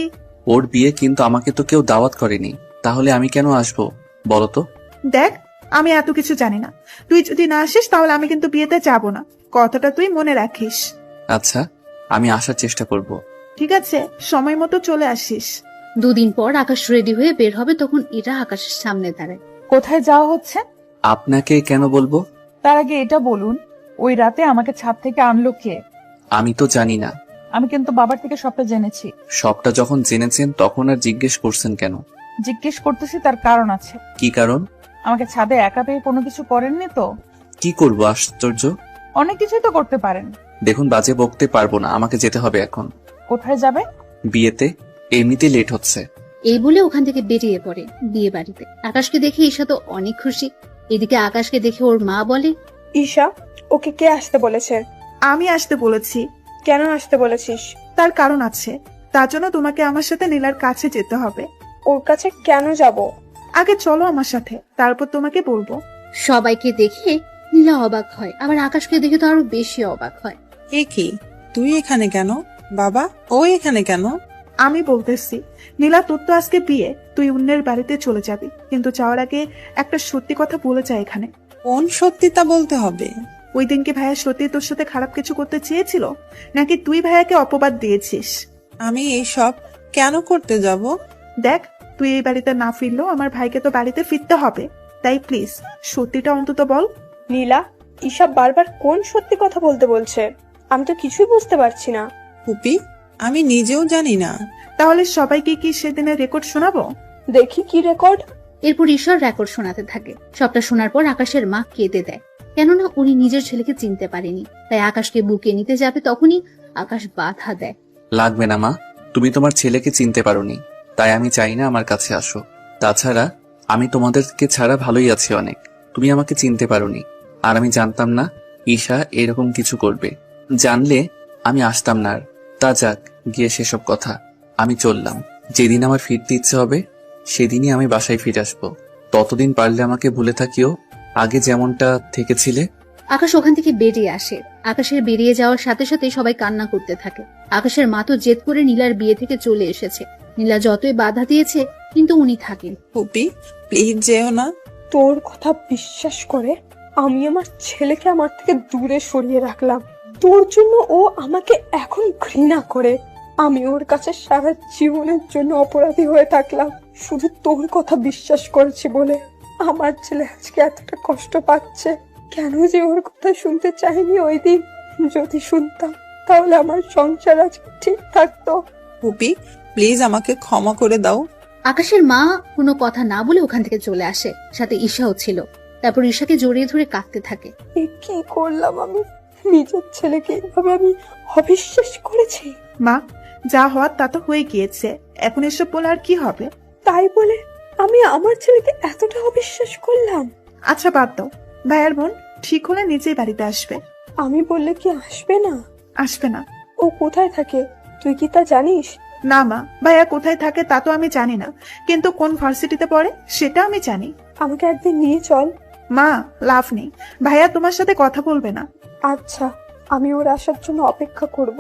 ওর বিয়ে, কিন্তু আমাকে তো কেউ দাওয়াত করেনি, তাহলে আমি কেন আসবো বলো তো? দেখ, আমি এত কিছু জানি না, তুই যদি না আসিস তাহলে আমি কিন্তু বিয়েতে যাব না, কথাটা তুই মনে রাখিস। আচ্ছা, আমি আসার চেষ্টা করব। ঠিক আছে, সময় মতো চলে আসিস। 2 দিন পর আকাশ রেডি হয়ে বের হবে, তখন এরা আকাশের সামনে দাঁড়ায়। কোথায় যাওয়া হচ্ছে? আপনাকে কেন বলবো? তার আগে এটা বলুন, ওই রাতে আমাকে ছাদ থেকে আনলো কে? আমি তো জানি না। আমি কিন্তু বাবার থেকে সবটা জেনেছি। সবটা যখন জেনেছেন তখন আর জিজ্ঞেস করছেন কেন? জিজ্ঞেস করতেছি, তার কারণ আছে। কি কারণ? আমাকে ছাদে একা পেয়ে কোনো কিছু করেননি তো? কি করব, আশ্চর্য। অনেক কিছুই তো করতে পারেন। দেখুন, বাজে বকতে পারবো না, আমাকে যেতে হবে এখন। কোথায় যাবে? বিয়েতে, এমনিতেই লেট হচ্ছে। এই বলে ওখান থেকে বেরিয়ে পড়ে বিয়ে বাড়িতে। আকাশকে দেখে ঈশা তো অনেক খুশি। এদিকে আকাশকে দেখে ওর মা বলে, ঈশা, ওকে কে আসতে বলেছে? আমি আসতে বলেছি। কেন আসতে বলেছিস? তার কারণ আছে, তার জন্য তোমাকে আমার সাথে নীলার কাছে যেতে হবে। ওর কাছে কেন যাব? আগে চলো আমার সাথে, তারপর তোমাকে বলবো। সবাইকে দেখে নীলা অবাক হয়, আবার আকাশকে দেখে তো আরো বেশি অবাক হয়। এ কি, তুই এখানে কেন? বাবা, ও এখানে কেন? আমি বলতেছি, নীলা, তোর তো আজকে বিয়ে, তুই অন্যের বাড়িতে চলে যাবি, কিন্তু যাওয়ার আগে একটা সত্যি কথা বলে যা এখানে। কোন সত্যি তা বলতে হবে? ওই দিনকে ভাইয়া সত্যি তোর সাথে খারাপ কিছু করতে চেয়েছিল, নাকি তুই ভাইয়াকে অপবাদ দিয়েছিস? আমি এইসব কেন করতে যাব? দেখ, তুই এই বাড়িতে না ফিরলেও আমার ভাইকে তো বাড়িতে ফিরতে হবে, তাই প্লিজ সত্যিটা অন্তত বল। নীলা, ঈশা বারবার কোন সত্যি কথা বলতে বলছে? আমি তো কিছুই বুঝতে পারছি না। পুপি, আমি নিজেও জানি না। তাহলে সবাইকে কি সেদিনের রেকর্ড শোনাবো? দেখি কি রেকর্ড। এরপর ঈশ্বর রেকর্ড শোনাতে থাকে। সবটা শোনার পর আকাশের মা কেঁদে দেয়, কেননা উনি নিজের ছেলেকে চিনতে পারেনি। তাই আকাশকে বুকে নিতে যাবে, তখনই আকাশ বাধা দেয়। লাগবে না মা, তুমি তোমার ছেলেকে চিনতে পারোনি, তাই আমি চাই না আমার কাছে আসো। তাছাড়া আমি তোমাদেরকে ছাড়া ভালোই আছি অনেক। তুমি আমাকে চিনতে পারোনি, আর আমি জানতাম না ঈশা এরকম কিছু করবে। জানলে আমি আসতাম না আর। তা যাক, গিয়ে সেসব কথা। আমি চললাম। যেদিন আমার ফিরতে ইচ্ছে হবে সেদিনই আমি বাসায় ফিরে আসবো। ততদিন পারলে আমাকে ভুলে থাকিও, আগে যেমনটা থেকেছিলে। আকাশ ওখান থেকে বেরিয়ে আসে। আকাশের বেরিয়ে যাওয়ার সাথে সাথে সবাই কান্না করতে থাকে। আকাশের মা তো জেদ করে নীলার বিয়ে থেকে চলে এসেছে। নীলা যতই বাধা দিয়েছে কিন্তু উনি থাকেন। পুপি প্লিজ যেও না। তোর কথা বিশ্বাস করে আমি আমার ছেলেকে আমার থেকে দূরে সরিয়ে রাখলাম। তোর জন্য ও আমাকে এখন ঘৃণা করে। আমি ওর কাছে সারা জীবনের জন্য অপরাধী হয়ে থাকলাম শুধু তোর কথা বিশ্বাস করেছি বলে। আমার ছেলে আজকে এতটা কষ্ট পাচ্ছে, কেন যে ওর কথা শুনতে চাইনি ওই দিন। যদি শুনতাম তাহলে আমার সংসার আজকে ঠিক থাকতো। পুপি প্লিজ আমাকে ক্ষমা করে দাও। আকাশের মা কোনো কথা না বলে ওখান থেকে চলে আসে, সাথে ঈশাও ছিল। তারপর ঈশাকে জড়িয়ে ধরে কাঁদতে থাকে। এ কি করলাম আমি? নিজের ছেলেকে এভাবে আমি অবিশ্বাস করেছি। মা, যা হওয়ার তা তো হয়ে গিয়েছে, এখন এসব বলে আর কি হবে? তাই বলে আমি আমার ছেলেকে এতটা অবিশ্বাস করলাম? আচ্ছা বাদ দাও, ভাইয়ার বোন ঠিক হলে নিজেই বাড়িতে আসবে। আমি বললে কি আসবে না? আসবে না। ও কোথায় থাকে তুই কি তা জানিস? না মা, ভাইয়া কোথায় থাকে তা তো আমি জানি না, কিন্তু কোন ভার্সিটিতে পড়ে সেটা আমি জানি। আমাকে একদিন নিয়ে চল। মা, লাভ নেই, ভাইয়া তোমার সাথে কথা বলবে না। আচ্ছা, আমি ওর আসার জন্য অপেক্ষা করব।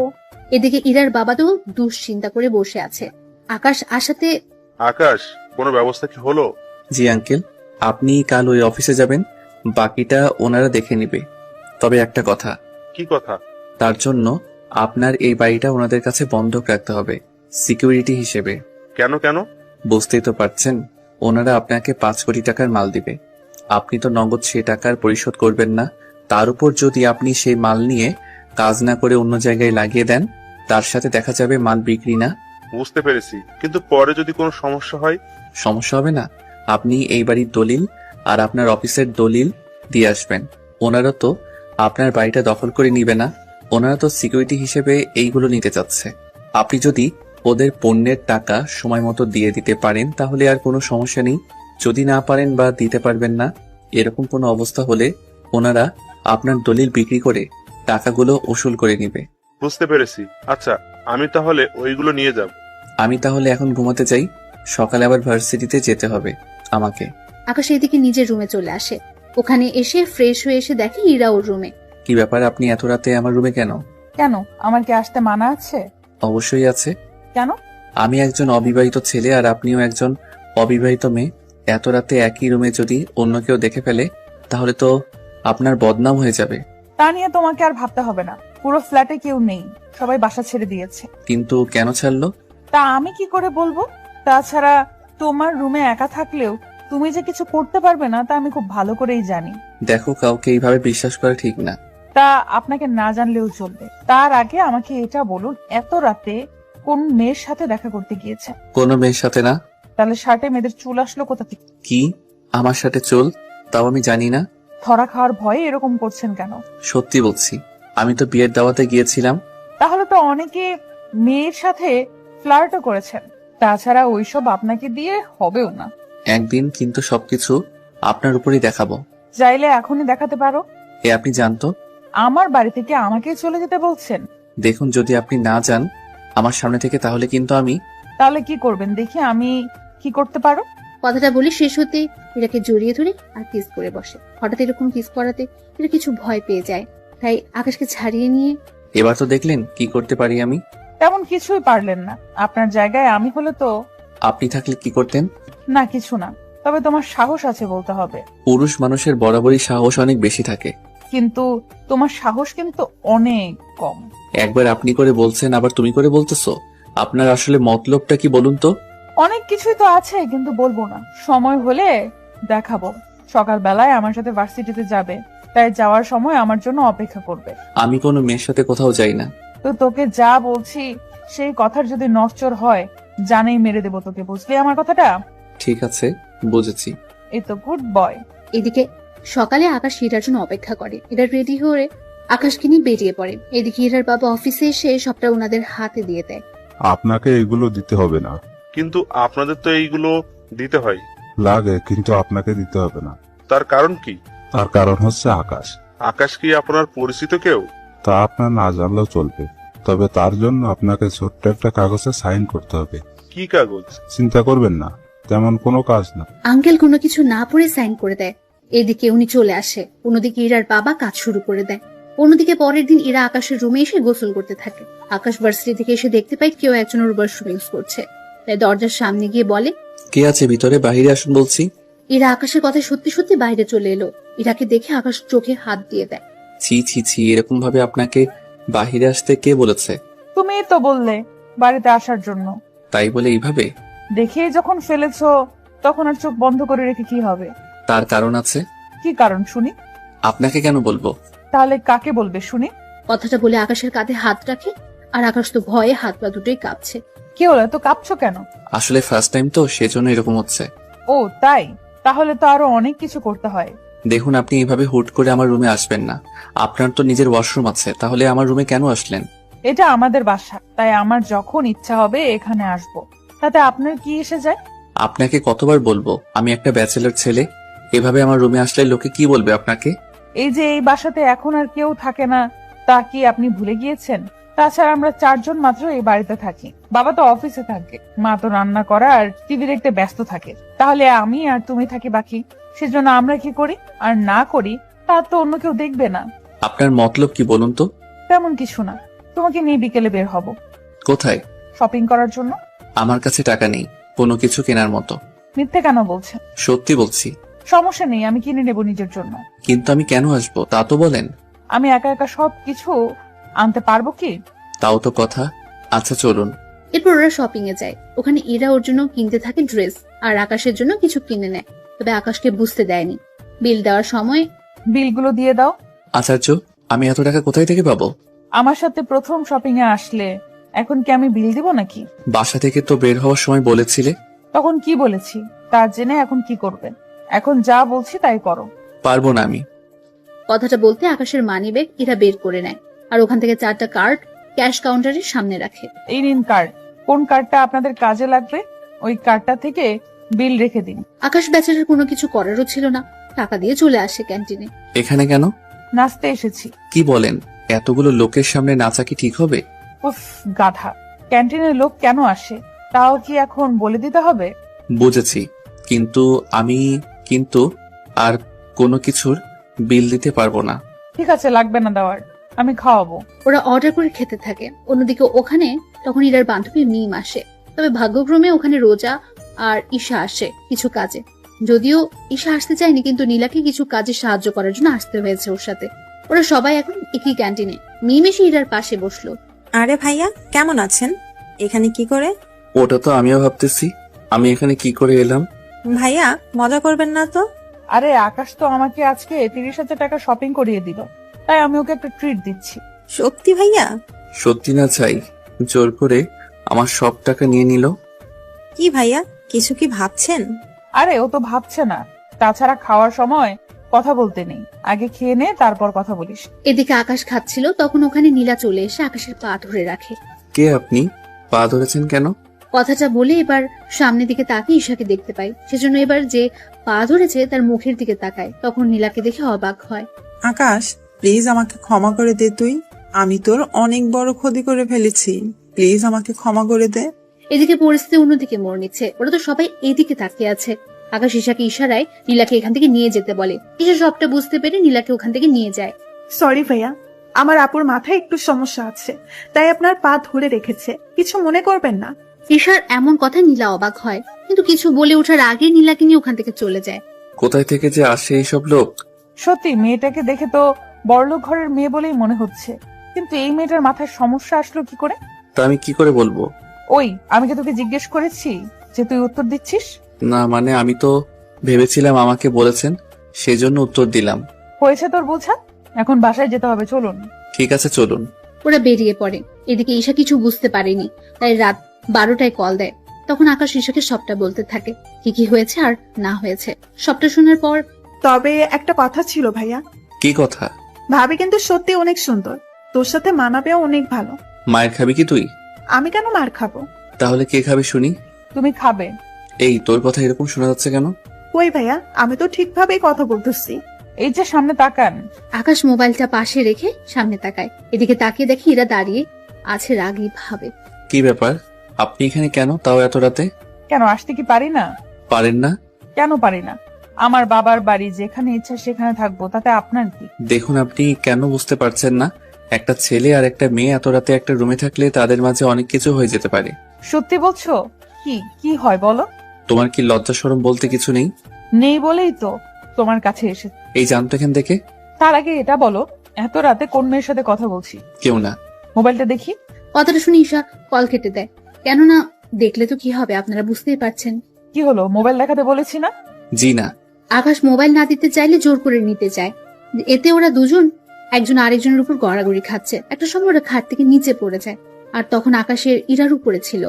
এদিকে ইরার বাবা তো দুশ্চিন্তা করে বসে আছে। আকাশ আসাতে আকাশ, কোনো ব্যবস্থা কি হলো? জি আঙ্কেল, আপনি কাল ওই অফিসে যাবেন, বাকিটা ওনারা দেখে নিবে। তবে একটা কথা। কি কথা? তার জন্য আপনার এই বাড়িটা ওনাদের কাছে বন্ধক রাখতে হবে, সিকিউরিটি হিসেবে। কেন কেন? বুঝতেই তো পারছেন, ওনারা আপনাকে 5 কোটি টাকার মাল দিবে। আপনি তো নগদ সে টাকার পরিশোধ করবেন না, তার উপর যদি আপনি সেই মাল নিয়ে কাজ না করে অন্য জায়গায় লাগিয়ে দেন, তার সাথে দেখা যাবে মাল বিক্রি না। বুঝতে পেরেছি, কিন্তু পরে যদি কোনো সমস্যা হয়? সমস্যা হবে না। আপনি এই বাড়ির দলিল আর আপনার অফিসের দলিল দিয়ে আসবেন। ওনারা তো আপনার বাড়িটা দখল করে নিবে না, ওনারা তো সিকিউরিটি হিসেবে এইগুলো নিতে চাচ্ছে। আপনি যদি ওদের পণ্যের টাকা সময় মতো দিয়ে দিতে পারেন তাহলে আর কোনো সমস্যা নেই। যদি না পারেন বা দিতে পারবেন না, এরকম কোনো অবস্থা হলে ওনারা আপনার দলিল বিক্রি করে টাকাগুলো উসুল করে নিবে। বুঝতে পেরেছি। আচ্ছা, আমি তাহলে ওইগুলো নিয়ে যাব। আমি তাহলে এখন ঘুমাতে যাই, সকালে আবার ভার্সিটিতে যেতে হবে আমাকে। আকাশ এদিকে নিজের রুমে চলে আসে। ওখানে এসে ফ্রেশ হয়ে এসে দেখে ইরা ওর রুমে। কি ব্যাপার, আপনি এত রাতে আমার রুমে কেন? কেন, আমার কি আসতে মানা আছে? অবশ্যই আছে। কেন? আমি একজন অবিবাহিত ছেলে আর আপনিও একজন অবিবাহিত মেয়ে। এত রাতে একই রুমে যদি অন্য কেউ দেখে ফেলে তাহলে তো আপনার বদনাম হয়ে যাবে। তা নিয়ে তোমাকে আর ভাবতে হবে না, পুরো ফ্ল্যাটে কেউ নেই, সবাই বাসা ছেড়ে দিয়েছে। কিন্তু কেন ছাড়লো? তা আমি কি করে বলবো? তাছাড়া তোমার রুমে একা থাকলেও তুমি যে কিছু করতে পারবে না তা আমি খুব ভালো করেই জানি। দেখো, কাউকে এইভাবে বিশ্বাস করা ঠিক না। তা আপনাকে না জানলেও চলবে। তার আগে আমাকে এটা বলুন, এত রাতে কোন মেয়ের সাথে দেখা করতে গিয়েছে? কোনো মেয়ের সাথে না। তাহলে শার্টে মেয়েদের চুল আসলো কোথা থেকে? কি আমার সাথে চুল? তাও আমি জানি না। ধরা খাওয়ার ভয়ে এরকম করছেন কেন? সত্যি বলছি, আমি তো বিয়ের দাওয়াতে গিয়েছিলাম। তাহলে তো অনেকে মেয়ের সাথে ফ্লার্টও করেছেন। তাছাড়া ওইসব আপনাকে দিয়ে হবেও না। একদিন কিন্তু সবকিছু আপনার উপরই দেখাবো। চাইলে এখনই দেখাতে পারো। এ আপনি জানতো? আমার বাড়ি থেকে আমাকে চলে যেতে বলছেন? দেখুন, যদি আপনি না যান আমার সামনে থেকে তাহলে কিন্তু আমি। তাহলে কি করবেন দেখি আমি কি করতে পারো। কথাটা বলে শেষ হতে ইরাকে জড়িয়ে ধরে আর কিস করে বসে। হঠাৎ এরকম কিস করাতে এরা কিছু ভয় পেয়ে যায়, তাই আকাশকে ছাড়িয়ে নিয়ে। এবার তো দেখলেন কি করতে পারি আমি। তেমন কিছুই পারলেন না। আপনার জায়গায় আমি হলে তো। আপনি থাকলে কি করতেন? না, কিছু না। তবে তোমার সাহস আছে বলতে হবে। পুরুষ মানুষের বরাবরই সাহস অনেক বেশি থাকে, কিন্তু তোমার সাহস কিন্তু অনেক কম। একবার আপনি করে বলছেন আবার তুমি করে বলতেছো। আপনার আসলে মতলবটা কি বলুন তো? অনেক কিছুই তো আছে, কিন্তু বলবো না, সময় হলে দেখাবো। সকালবেলায় আমার সাথে ভার্সিটিতে যাবে, তাই যাওয়ার সময় আমার জন্য অপেক্ষা করবে। আমি কোনো মেয়ের সাথে কোথাও যাই না। তো তোকে যা বলছি সেই কথার যদি নড়চড় হয় জানেই মেরে দেবো তোকে, বুঝলি আমার কথাটা? ঠিক আছে, বুঝেছি। এই তো গুড বয়। এদিকে সকালে আকাশ ইরার জন্য অপেক্ষা করে। এরা রেডি হয়ে আকাশকে নিয়ে বেরিয়ে পড়ে। এদিকে ইরার বাবা অফিসে এসে সবটা ওনাদের হাতে দিয়ে দেয়। আপনাকে এগুলো দিতে হবে না, কিন্তু আপনাদের তো এইগুলো দিতে হয়। লাগে, কিন্তু আপনাকে দিতে হবে না। তার কারণ কি? তার কারণ হচ্ছে আকাশ। আকাশ কি আপনার পরিচিত কেউ? তা আপনার না জানলেও চলবে, তবে তার জন্য আপনাকে ছোট্ট একটা কাগজে সাইন করতে হবে। কি কাগজ? চিন্তা করবেন না, তেমন কোনো কাজ না। আঙ্কেল কোনো কিছু না পড়ে সাইন করে দেয়। এদিকে উনি চলে আসে, অন্যদিকে ইরার বাবা কাজ শুরু করে দেয়। অন্যদিকে পরের দিন ইরা আকাশের রুমে এসে গোসল করতে থাকে। আকাশ ভার্সিটি থেকে এসে দেখতে পায় কেউ একজন ওর ওয়াশরুম ইউজ করছে, তাই দরজার সামনে গিয়ে বলে, কে আছে ভিতরে? বাহিরে আসুন বলছি। ইরা আকাশের কথা সত্যি সত্যি বাইরে চলে এলো। ইরাকে দেখে আকাশ চোখে হাত দিয়ে দেয়। ছি ছি ছি, এরকম ভাবে আপনাকে বাহিরে আসতে কে বলেছে? তুমি তো বললে বাড়িতে আসার জন্য। তাই বলে এইভাবে? দেখে যখন ফেলেছো তখন আর চোখ বন্ধ করে রেখে কি হবে? তার কারণ আছে। কি কারণ শুনি? আপনাকে কেন বলবো? তাহলে কাকে বলবে শুনি? কথাটা বলে আকাশের কাঁধে হাত রাখে, আর আকাশ তো ভয়ে হাত পা দুটোই কাঁপছে। কি হলো, তো কাঁপছো কেন? আসলে ফার্স্ট টাইম তো, সেজন্য এরকম হচ্ছে। ও তাই? তাহলে তো আরো অনেক কিছু করতে হয়। দেখুন, আপনি এইভাবে হুট করে আমার রুমে আসবেন না। আপনার তো নিজের ওয়াশরুম আছে, তাহলে আমার রুমে কেন আসলেন? এটা আমাদের বাসা, তাই আমার যখন ইচ্ছা হবে এখানে আসবো। তাতে আপনার কি এসে যায়? আপনাকে কতবার বলবো আমি একটা ব্যাচেলর ছেলে? এভাবে আমার রুমে আসলে লোকে কি বলবে আপনাকে? এই যে এই বাসাতে এখন আর কেউ থাকে না, তা কি আপনি ভুলে গিয়েছেন? তাছাড়া আমরা 4 জন মাত্র এই বাড়িতে থাকি। বাবা তো অফিসে থাকে, মা তো রান্না করা আর টিভি দেখতে ব্যস্ত থাকে। তাহলে আমি আর তুমি থাকি বাকি। সেজন্য আমরা কি করি আর না করি তা তো অন্য কেউ দেখবে না। আপনার মতলব কি বলুন তো? তেমন কিছু না, তোমাকে নিয়ে বিকেলে বের হব। কোথায়? শপিং করার জন্য। আমার কাছে টাকা নেই কোনো কিছু কেনার মতো। মিথ্যে কেন বলছেন? সত্যি বলছি। সমস্যা নেই, আমি কিনে নেব নিজের জন্য। কিন্তু আমি কেন আসবো তা তো বলেন। আমি একা একা সবকিছু আনতে পারবো কি? তাও তো কথা। আচ্ছা চলুন। এরপর ওরা শপিং এ যায়। ওখানে ইরা ওর জন্য কিনতে থাকে ড্রেস, আর আকাশের জন্য কিছু কিনে নেয়। তবে আকাশকে বুঝতে দেয়নি। বিল দেওয়ার সময়, বিলগুলো দিয়ে দাও। আচার্য, আমি এত টাকা কোথায় থেকে পাবো? আমার সাথে প্রথম শপিং এ আসলে, এখন কি আমি বিল দিব নাকি? বাসা থেকে তো বের হওয়ার সময় বলেছিলে। তখন কি বলেছি তা জেনে এখন কি করবেন? এখন যা বলছি তাই করো। পারবো না আমি। কথাটা বলতে আকাশের মানি ব্যাগ ইরা বের করে নেয়, আর ওখান থেকে 4টা কার্ড ক্যাশ কাউন্টারের সামনে রাখে। এই নিন কার্ড। কোন কার্ডটা আপনাদের কাজে লাগবে ওই কার্ডটা থেকে বিল রেখে দিন। আকাশ বেচারার কোনো কিছু করারও ছিল না, টাকা দিয়ে চলে আসে ক্যান্টিনে। এখানে কেন? নাচতে এসেছি। কি বলেন? এতগুলো লোকের সামনে নাচা কি ঠিক হবে? উফ গাধা, ক্যান্টিনের লোক কেন আসে তাও কি এখন বলে দিতে হবে? বুঝেছি, কিন্তু আমি আর কোনো কিছুর বিল দিতে পারবো না। ঠিক আছে, লাগবে না দেওয়ার, আমি খাওয়াবো। ওরা অর্ডার করে খেতে থাকে। অন্যদিকে ওখানে তখন ইরার বান্ধবী মিম আসে। তবে ভাগ্যক্রমে ওখানে রোজা আর ঈশা আসে কিছু কাজে। যদিও ঈশা আসতে চায়নি, কিন্তু নীলাকে কিছু কাজে সাহায্য করার জন্য আসতে হয়েছে ওর সাথে। ওরা সবাই এখন একই ক্যান্টিনে। মিম এসে ইরার পাশে বসলো। আরে ভাইয়া, কেমন আছেন? এখানে কি করে? ওটা তো আমিও ভাবতেছি, আমি এখানে কি করে এলাম। ভাইয়া, মজা করবেন না তো? আরে আকাশ তো আমাকে আজকে 30,000 টাকা শপিং করিয়ে দিল, তাই আমি ওকে একটা ট্রিট দিচ্ছি। সত্যি ভাইয়া? সত্যি না চাই, জোর করে আমার সব টাকা নিয়ে নিল। কি ভাইয়া, কিছু কি ভাবছেন? আরে ও তো ভাবছে না। তাছাড়া খাওয়ার সময় কথা বলতে নেই, আগে খেয়ে নে তারপর কথা বলিস। এদিকে আকাশ খাচ্ছিল, তখন ওখানে নীলা চলে এসে আকাশের পা ধরে রাখে। কে আপনি? পা ধরেছেন কেন? কথাটা বলে এবার সামনের দিকে তাকিয়ে ঈশাকে দেখতে পাই। সেজন্য এবার যে পা ধরেছে তার মুখের দিকে তাকায়। তখন নীলাকে দেখে অবাক হয়। আকাশ, প্লিজ আমাকে ক্ষমা করে দে তুই। আমি তোর অনেক বড় ক্ষতি করে ফেলেছি, প্লিজ আমাকে ক্ষমা করে দে। এদিকে পরিস্থিতি অন্যদিকে মোড় নিচ্ছে। ওরা তো সবাই এদিকে তাকিয়ে আছে। আকাশ ঈশাকে ইশারায় নীলাকে এখান থেকে নিয়ে যেতে বলে। ঈশা সবটা বুঝতে পেরে নীলাকে ওখান থেকে নিয়ে যায়। সরি ভাইয়া, আমার আপুর মাথায় একটু সমস্যা আছে, তাই আপনার পা ধরে রেখেছে, কিছু মনে করবেন না। ঈশার এমন কথা নীলা অবাক হয়, কিন্তু কিছু বলে ওঠার আগে নীলাকে নিয়ে ওখান থেকে চলে যায়। কোথায় থেকে যে আসে এইসব লোক। সত্যি মেয়েটাকে দেখে তো বড়লোক ঘরের মেয়ে বলেই মনে হচ্ছে, কিন্তু এই মেয়েটার মাথায় সমস্যা আসলো কি করে? তা আমি কি করে বলবো? ওই, আমি কি তোকে জিজ্ঞেস করেছি যে তুই উত্তর দিচ্ছিস? না মানে আমি তো ভেবেছিলাম আমাকে বলেছেন, সেজন্য উত্তর দিলাম। হয়েছে তোর বোঝা, এখন বাসায় যেতে হবে, চলুন। ঠিক আছে চলুন। ওরা বেরিয়ে পড়ে। এদিকে ঈশা কিছু বুঝতে পারেনি, তাই রাত 12টায় কল দেয়। তখন আকাশ ঈশাকে সবটা বলতে থাকে, কি কি হয়েছে আর না হয়েছে। সবটা শোনার পর, তবে একটা কথা ছিল ভাইয়া। কি কথা? ভাবি কিন্তু সত্যি অনেক সুন্দর, তোর সাথে মানাবেও অনেক ভালো। মায়ের খাবি কি তুই? আমি কেন মার খাবো? তাহলে কে খাবে শুনি? তুমি খাবে। এই তোর কথা এরকম শোনা যাচ্ছে কেন? কই ভাইয়া, আমি তো ঠিকভাবেই কথা বলতেছি। এই যে সামনে তাকান। আকাশ মোবাইলটা পাশে রেখে সামনে তাকায়। এদিকে তাকিয়ে দেখি ইরা দাঁড়িয়ে আছে রাগী ভাবে। কি ব্যাপার, আপনি এখানে কেন, তাও এত রাতে? কেন আসতে কি পারি না? পারেন না? কেন পারি না? আমার বাবার বাড়ি, যেখানে ইচ্ছা সেখানে থাকবো, তাতে আপনার কি? দেখুন, আপনি কেন বুঝতে পারছেন না? একটা ছেলে আর একটা মেয়ে এত রাতে একটা রুমে থাকলে তাদের মাঝে অনেক কিছু হয়ে যেতে পারে। সত্যি বলছো? কি কি হয় বলো? তোমার কি লজ্জা শরম বলতে কিছু নেই? নেই বলেই তো তোমার কাছে এসে। এই জানতো এখান থেকে। তার আগে এটা বলো, এত রাতে কোন মেয়ের সাথে কথা বলছি? কেউ না। মোবাইলটা দেখি। কথাটা শুনে ঈশা কল কেটে দেয়। কেননা দেখলে তো কি হবে, আপনারা বুঝতেই পারছেন। কি হলো, মোবাইল দেখাতে বলেছি না? জি না। আকাশ মোবাইল না দিতে চাইলে জোর করে নিতে চায়। এতে ওরা দুজন একজন আরেকজনের উপর গড়াগড়ি খাচ্ছে। একটা সময় ওরা খাট থেকে নিচে পড়ে যায়। আর তখন আকাশের ইরার উপরে ছিল।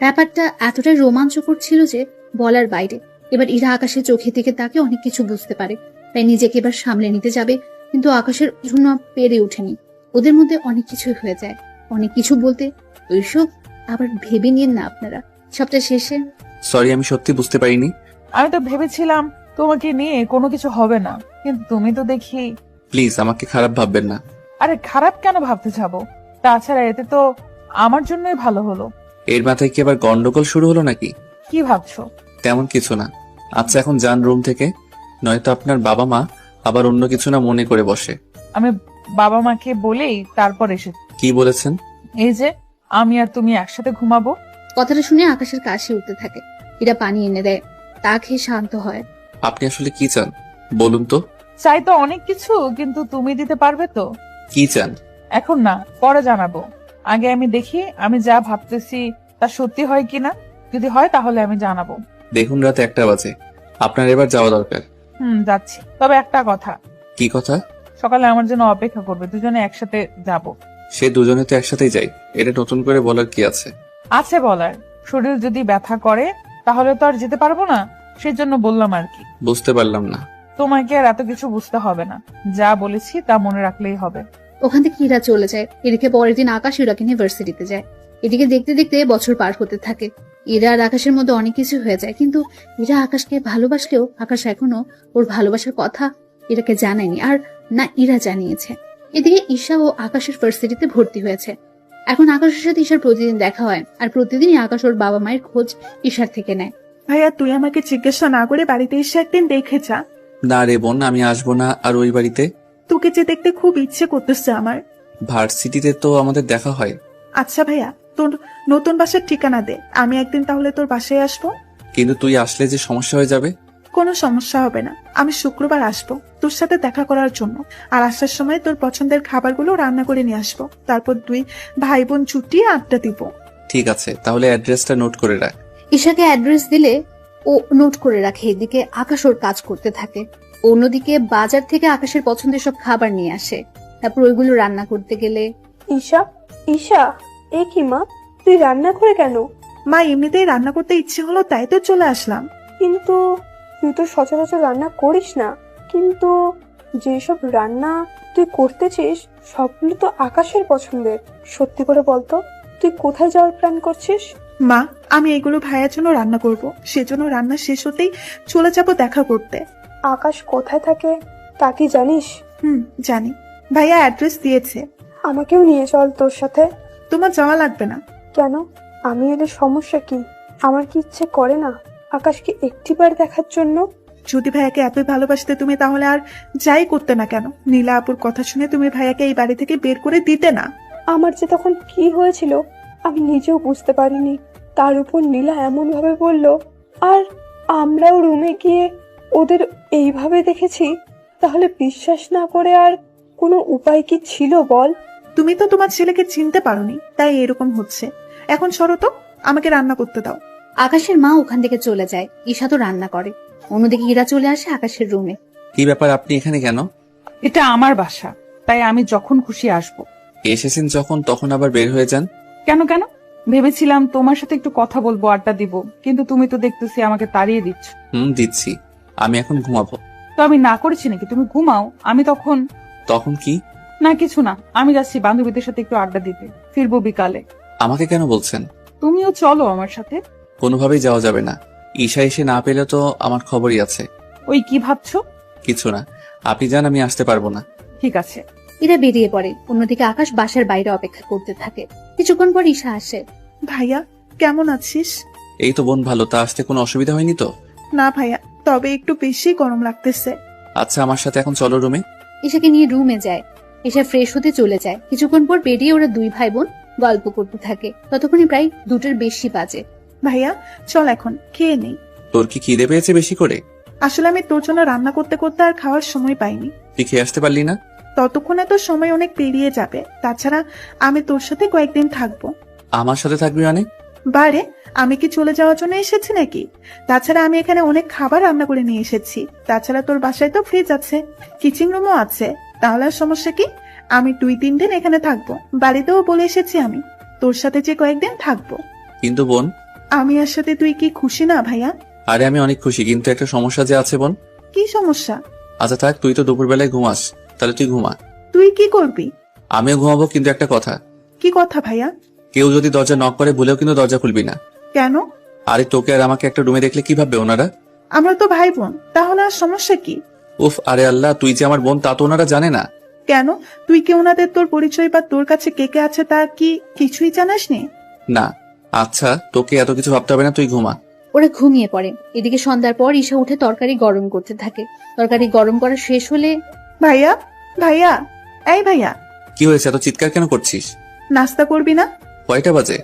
ব্যাপারটা এতটাই রোমাঞ্চকর ছিল যে বলার বাইরে। এবার ইরা আকাশের চোখের দিকে তাকে অনেক কিছু বুঝতে পারে, তাই নিজেকে এবার সামলে নিতে যাবে, কিন্তু আকাশের জন্য পেরে ওঠেনি। ওদের মধ্যে অনেক কিছুই হয়ে যায়। অনেক কিছু বলতে ওইসব আবার ভেবে নিন না আপনারা। সবটা শেষে সরি, আমি সত্যি বুঝতে পারিনি। আমি তো ভেবেছিলাম তোমাকে নিয়ে কোনো কিছু হবে না, কিন্তু তুমি তো দেখি। প্লিজ আমাকে খারাপ ভাববেন না। আরে খারাপ কেন ভাবতে যাবো? তাছাড়া এতে তো আমার জন্যই ভালো হলো। এর মাথায় কি আবার গন্ডগোল শুরু হলো নাকি? কি ভাবছো? তেমন কিছু না। আচ্ছা এখন যান রুম থেকে, নয়তো আপনার বাবা মা আবার অন্য কিছু না মনে করে বসে। আমি বাবা মাকে বলেই তারপর এসে। কি বলেছেন? এই যে আমি আর তুমি একসাথে ঘুমাবো। কথাটা শুনে আকাশের কাশি উঠতে থাকে। ইরা পানি এনে দেয়, তা খেয়ে শান্ত হয়। আপনি আসলে কি চান বলুন তো? চাই তো অনেক কিছু, কিন্তু তুমি দিতে পারবে তো? কি চান? এখন না, পরে জানাবো। আগে আমি দেখি আমি যা ভাবতেছি তা সত্যি হয় কিনা। যদি হয় তাহলে আমি জানাবো। দেখুন রাত 1টা বাজে, আপনার এবার যাওয়া দরকার। যাচ্ছি। তবে একটা কথা। কি কথা? সকালে আমার জন্য অপেক্ষা করবে, দুজনে একসাথে যাব। সে দুজনে তো একসাথেই যাই, এটা নতুন করে বলার কি আছে? আছে বলার। শরীর যদি ব্যথা করে তাহলে তো আর যেতে পারবো না, সেজন্য বললাম আর কি। বুঝতে পারলাম না। তোমাকে আর এত কিছু বুঝতে হবে না, যা বলেছি তা মনে রাখলেই হবে। ওখান থেকে ইরা চলে যায়। এদিকে পরের দিন আকাশ ইরাকে নিয়ে ভার্সিটিতে যায়। এদিকে দেখতে দেখতে বছর পার হতে থাকে। ইরা আর আকাশের মধ্যে অনেক কিছু হয়ে যায়, কিন্তু ইরা আকাশকে ভালোবাসলেও আকাশ এখনো ওর ভালোবাসার কথা ইরাকে জানায়নি, আর না ইরা জানিয়েছে। এদিকে ঈশা ও আকাশের ভার্সিটিতে ভর্তি হয়েছে। এখন আকাশের সাথে ঈশার প্রতিদিন দেখা হয়, আর প্রতিদিনই আকাশ ওর বাবা মায়ের খোঁজ ঈশার থেকে নেয়। ভাইয়া, তুই আমাকে জিজ্ঞাসা না করে বাড়িতে এসে একদিন দেখে যা। না রে বোন, আমি আসবো না আর ওই বাড়িতে। তোকে যে দেখতে খুব ইচ্ছে করতেছে আমার। ভার্সিটিতে তো আমাদের দেখা হয়। আচ্ছা ভাইয়া, তোর নতুন বাসার ঠিকানা দে, আমি একদিন তাহলে তোর বাসায় আসবো। কিন্তু তুই আসলে যে সমস্যা হয়ে যাবে। কোনো সমস্যা হবে না, আমি শুক্রবার আসবো তোর সাথে দেখা করার জন্য। আর আসার সময় তোর পছন্দের খাবারগুলো রান্না করে নিয়ে আসবো। তারপর দুই ভাই বোন ছুটিয়ে আড্ডা দিব। ঠিক আছে, তাহলে অ্যাড্রেসটা নোট করে রাখ। ঈশাকে অ্যাড্রেস দিলে ও নোট করে রাখে। এদিকে আকাশ ওর কাজ করতে থাকে। অন্যদিকে বাজার থেকে আকাশের পছন্দের সব খাবার নিয়ে আসে, তারপর ওইগুলো রান্না করতে গেলে। ঈশা, ঈশা, এ কি মা, তুই রান্না করে কেন? মা, এমনিতেই রান্না করতে ইচ্ছে হলো তাই তো চলে আসলাম। কিন্তু তুই তো সচরাচর রান্না করিস না। কিন্তু যেসব রান্না তুই করতেছিস সবগুলো তো আকাশের পছন্দের। সত্যি করে বলতো, তুই কোথায় যাওয়ার প্ল্যান করছিস? মা, আমি এগুলো ভাইয়ার জন্য রান্না করব, সেজন্য রান্না শেষ হতেই চলে যাব দেখা করতে। আকাশ কোথায় থাকে তা কি জানিস? জানি। ভাইয়া অ্যাড্রেস দিয়েছে। আমাকেও নিয়ে চল তোর সাথে। তোমার যাওয়া লাগবে না। কেন? আমি এলে সমস্যা কি? আমার কি ইচ্ছে করে না আকাশকে একটিবার দেখার জন্য? যদি ভাইয়াকে এতই ভালোবাসতে তুমি, তাহলে আর যাই করতে না কেন? নীলা আপুর কথা শুনে তুমি ভাইয়াকে এই বাড়ি থেকে বের করে দিতে না। আমার যে তখন কি হয়েছিল আমি নিজেও বুঝতে পারিনি। তার উপর নীলা এমন ভাবে বলল, আর আমরাও রুমে গিয়ে ওদের এইভাবে দেখেছি। তাহলে বিশ্বাস না করে আর কোনো উপায় কি ছিল বল? তুমি তো তোমার ছেলেকে চিনতে পারোনি, তাই এরকম হচ্ছে। এখন সরো তো, আমাকে রান্না করতে দাও। আকাশের মা ওখান থেকে চলে যায়। ঈশা তো রান্না করে। অন্যদিকে ইরা চলে আসে আকাশের রুমে। কি ব্যাপার, আপনি এখানে কেন? এটা আমার বাসা, তাই আমি যখন খুশি আসবো। এসেছেন যখন, তখন আবার বের হয়ে যান কেন কেন? ভেবেছিলাম তোমার সাথে একটু কথা বলবো, আড্ডা দিব, কিন্তু তুমি তো দেখতেছি আমাকে তাড়িয়ে দিচ্ছ। দিচ্ছি। আমি এখন ঘুমাবো। তো আমি না করেছি নাকি? তুমি ঘুমাও, আমি তখন। তখন কি? না কিছু না, আমি যাচ্ছি বান্ধবীদের সাথে একটু আড্ডা দিতে, ফিরবো বিকালে। আমাকে কেন বলছেন? তুমিও চলো আমার সাথে। কোনোভাবেই যাওয়া যাবে না। ঈশা এসে না পেলে তো আমার খবরই আছে। ওই কি ভাবছো? কিছু না, আপনি যান, আমি আসতে পারবো না। ঠিক আছে। ইরা বেরিয়ে পড়ে। অন্যদিকে আকাশ বাসার বাইরে অপেক্ষা করতে থাকে। কিছুক্ষণ পর ঈশা আসে। ভাইয়া কেমন আছিস? এই তো বোন ভালো, তা আসতে কোনো অসুবিধা হয়নি তো? না ভাইয়া, তবে একটু বেশি গরম লাগতেছে। আচ্ছা আমার সাথে এখন চলো রুমে। ঈশাকে নিয়ে রুমে যায়। ঈশা ফ্রেশ হতে চলে যায়। কিছুক্ষণ পর বেরিয়ে ওরা দুই ভাই বোন গল্প করতে থাকে। ততক্ষণে প্রায় 2টার বেশি বাজে। ভাইয়া চল এখন খেয়ে নেই। তোর কি খিদে পেয়েছে বেশি করে? আসলে আমি তোর জন্য রান্না করতে করতে আর খাওয়ার সময় পাইনি। তুই খেয়ে আসতে পারলি না? ততক্ষণে তো সময় অনেক পেরিয়ে যাবে। তাছাড়া আমি তোর সাথে কয়েকদিন থাকবো। আমার সাথে থাকবি মানে? বারে, আমি কি চলে যাওয়ার জন্য এসেছি নাকি? তাছাড়া আমি এখানে অনেক খাবার রান্না করে নিয়ে এসেছি। তাছাড়া তোর বাসায় তো ফ্রিজ আছে, কিচেন রুমও আছে। তাহলে আর সমস্যা কি? আমি 2-3 দিন এখানে থাকবো। বাড়িতেও বলে এসেছি আমি তোর সাথে যে কয়েকদিন থাকবো। কিন্তু বোন, আমি আর সাথে তুই কি খুশি না ভাইয়া? আরে আমি অনেক খুশি, কিন্তু একটা সমস্যা যে আছে বোন। কি সমস্যা? আচ্ছা থাক, তুই তো দুপুরবেলায় ঘুমাস, তাহলে তুই ঘুমা। তুই কি করবি? আমিও ঘুমাবো, কিন্তু একটা কথা। কি কথা ভাইয়া? কেউ যদি দরজা নক করে ভুলেও কিন্তু দরজা খুলবি না। কেন? আরে তোকে আর আমাকে একটা রুমে দেখলে কি ভাববে ওনারা? আমরা তো ভাই বোন, তাহলে আর সমস্যা কি? উফ, আরে আল্লাহ, তুই যে আমার বোন তা তো ওনারা জানে না। কেন? তুই কি ওনাদের তোর পরিচয় বা তোর কাছে কে কে আছে তা কি কিছুই জানাস নি? না। আচ্ছা তোকে এত কিছু ভাবতে হবে না, তুই ঘুমা। ওরা ঘুমিয়ে পড়ে। এদিকে সন্ধ্যার পর ঈশা উঠে তরকারি গরম করতে থাকে। তরকারি গরম করা শেষ হলে, ভাইয়া, ভাইয়া, এই ভাইয়া, কি হয়েছে, এত চিৎকার কেন করছিস? নাস্তা করবি না? কয়টা বাজে?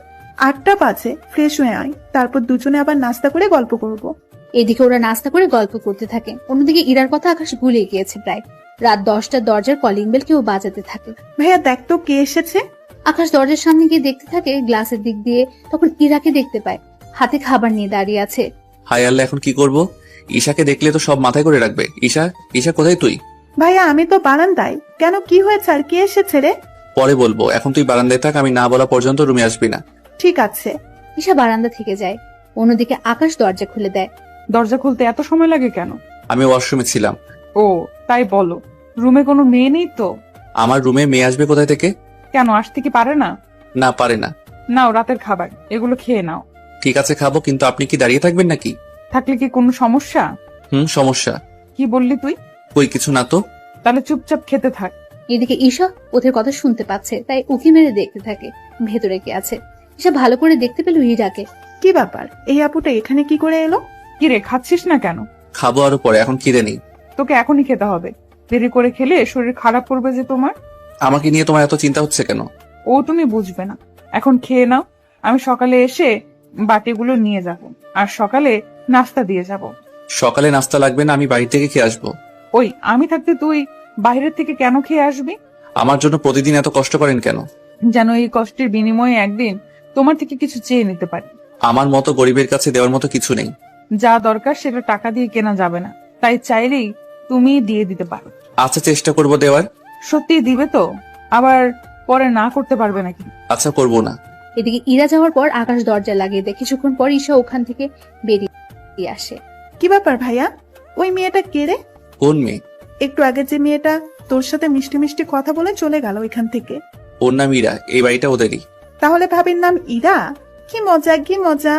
8টা বাজে। ফ্রেশ হয়ে আয়, তারপর দুজনে আবার নাস্তা করে গল্প করব। এদিকে ওরা নাস্তা করে গল্প করতে থাকে। অন্যদিকে ইরার কথা আকাশ ভুলে গিয়েছে প্রায়। রাত 10টার দরজার কলিং বেল কেউ বাজাতে থাকে। ভাইয়া দেখ তো কে এসেছে। আকাশ দরজার সামনে গিয়ে দেখতে থাকে গ্লাসের দিক দিয়ে। তখন ইরাকে দেখতে পায়, হাতে খাবার নিয়ে দাঁড়িয়ে আছে। হায় আল্লাহ, এখন কি করব? ঈশাকে দেখলে তো সব মাথায় করে রাখবে। ঈশা, ঈশা কোথায় তুই? ভাইয়া আমি তো বারান্দায়। কেন, কি হয়েছে আর কে এসেছে রে? পরে বলবো, এখন তুই বারান্দায় থাক, আমি না বলা পর্যন্ত রুমে আসবি না। ঠিক আছে। ঈশা বারান্দা থেকে যায়। অন্যদিকে আকাশ দরজা খুলে দেয়। দরজা খুলতে এত সময় লাগে কেন? আমি ওয়াশরুমে ছিলাম। ও তাই বলো। রুমে কোনো মেয়ে নেই তো? আমার রুমে মেয়ে আসবে কোথায় থেকে? কেন, আসতে কি পারে না? না, পারে না। নাও রাতের খাবার, এগুলো খেয়ে নাও। ঠিক আছে খাবো, কিন্তু আপনি কি দাঁড়িয়ে থাকবেন নাকি? থাকলে কি কোনো সমস্যা? সমস্যা। কি বললি তুই? কই কিছু না তো। তাহলে চুপচাপ খেতে থাক। এদিকে ঈশা ওদের কথা শুনতে পাচ্ছে, তাই উকি মেরে দেখতে থাকে ভেতরে কে আছে। ঈশা ভালো করে দেখতে পেল ইরাকে। কি ব্যাপার, এই আপুটা এখানে কি করে এলো? কি রে, খাচ্ছিস না কেন? খাবো আরো পরে, এখন খিদে নেই। তোকে এখনই খেতে হবে। দেরি করে খেলে শরীর খারাপ করবে যে তোমার। আমাকে নিয়ে তোমার এত চিন্তা হচ্ছে কেন? ও তুমি বুঝবে না। এখন খেয়ে নাও, আমি সকালে এসে বাটিগুলো নিয়ে যাব, আর সকালে নাস্তা দিয়ে যাব। সকালে নাস্তা লাগবে না, আমি বাড়ি থেকে খেয়ে আসবো। ওই আমি থাকতে তুই বাইরের থেকে কেন খেয়ে আসবি? আমার জন্য প্রতিদিন এত কষ্ট করেন কেন? যেন এই কষ্টের বিনিময়ে একদিন তোমার থেকে কিছু চেয়ে নিতে পারি। আমার মতো গরিবের কাছে দেওয়ার মতো কিছু নেই। যা দরকার সেটা টাকা দিয়ে কেনা যাবে না, তাই চাইলেই তুমি দিয়ে দিতে পারো। আচ্ছা চেষ্টা করব দেওয়ার। সত্যি দিবে তো? আবার পরে না করতে পারবে নাকি? আচ্ছা করবো না। এদিকে ইরা যাওয়ার পর আকাশ দরজা লাগিয়ে দেয়। কিছুক্ষণ পর ঈশা ওখান থেকে বেরিয়ে আসে। কি ব্যাপার ভাইয়া, ওই মেয়েটা কে রে? কোন মেয়ে? একটু আগে যে মেয়েটা তোর সাথে মিষ্টি মিষ্টি কথা বলে চলে গেল এখান থেকে। ওর নাম ইরা, এই বাড়িটা ওদেরই। তাহলে ভাবির নাম ইরা? কি মজা, কি মজা।